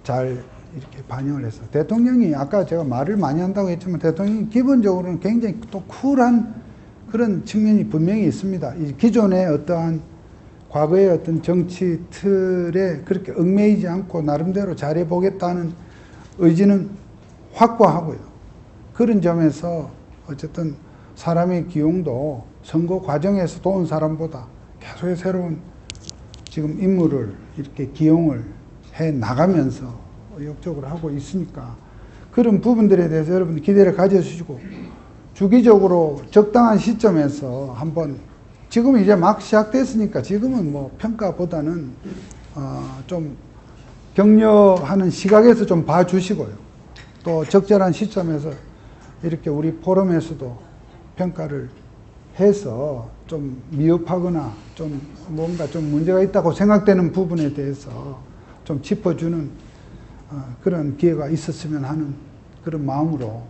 잘 이렇게 반영을 해서 대통령이 아까 제가 말을 많이 한다고 했지만 대통령이 기본적으로는 굉장히 또 쿨한 그런 측면이 분명히 있습니다. 이 기존의 어떠한 과거의 어떤 정치 틀에 그렇게 얽매이지 않고 나름대로 잘해보겠다는 의지는 확고하고요. 그런 점에서 어쨌든 사람의 기용도 선거 과정에서 도운 사람보다 계속의 새로운 지금 인물을 이렇게 기용을 해 나가면서 의욕적으로 하고 있으니까 그런 부분들에 대해서 여러분 기대를 가져주시고 주기적으로 적당한 시점에서 한번 지금 이제 막 시작됐으니까 지금은 뭐 평가보다는 좀 격려하는 시각에서 좀 봐주시고요. 또 적절한 시점에서 이렇게 우리 포럼에서도 평가를 해서 좀 미흡하거나 좀 뭔가 좀 문제가 있다고 생각되는 부분에 대해서 좀 짚어주는 그런 기회가 있었으면 하는 그런 마음으로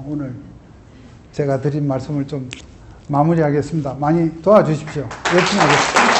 오늘 제가 드린 말씀을 좀 마무리하겠습니다. 많이 도와주십시오. 열심히 하겠습니다.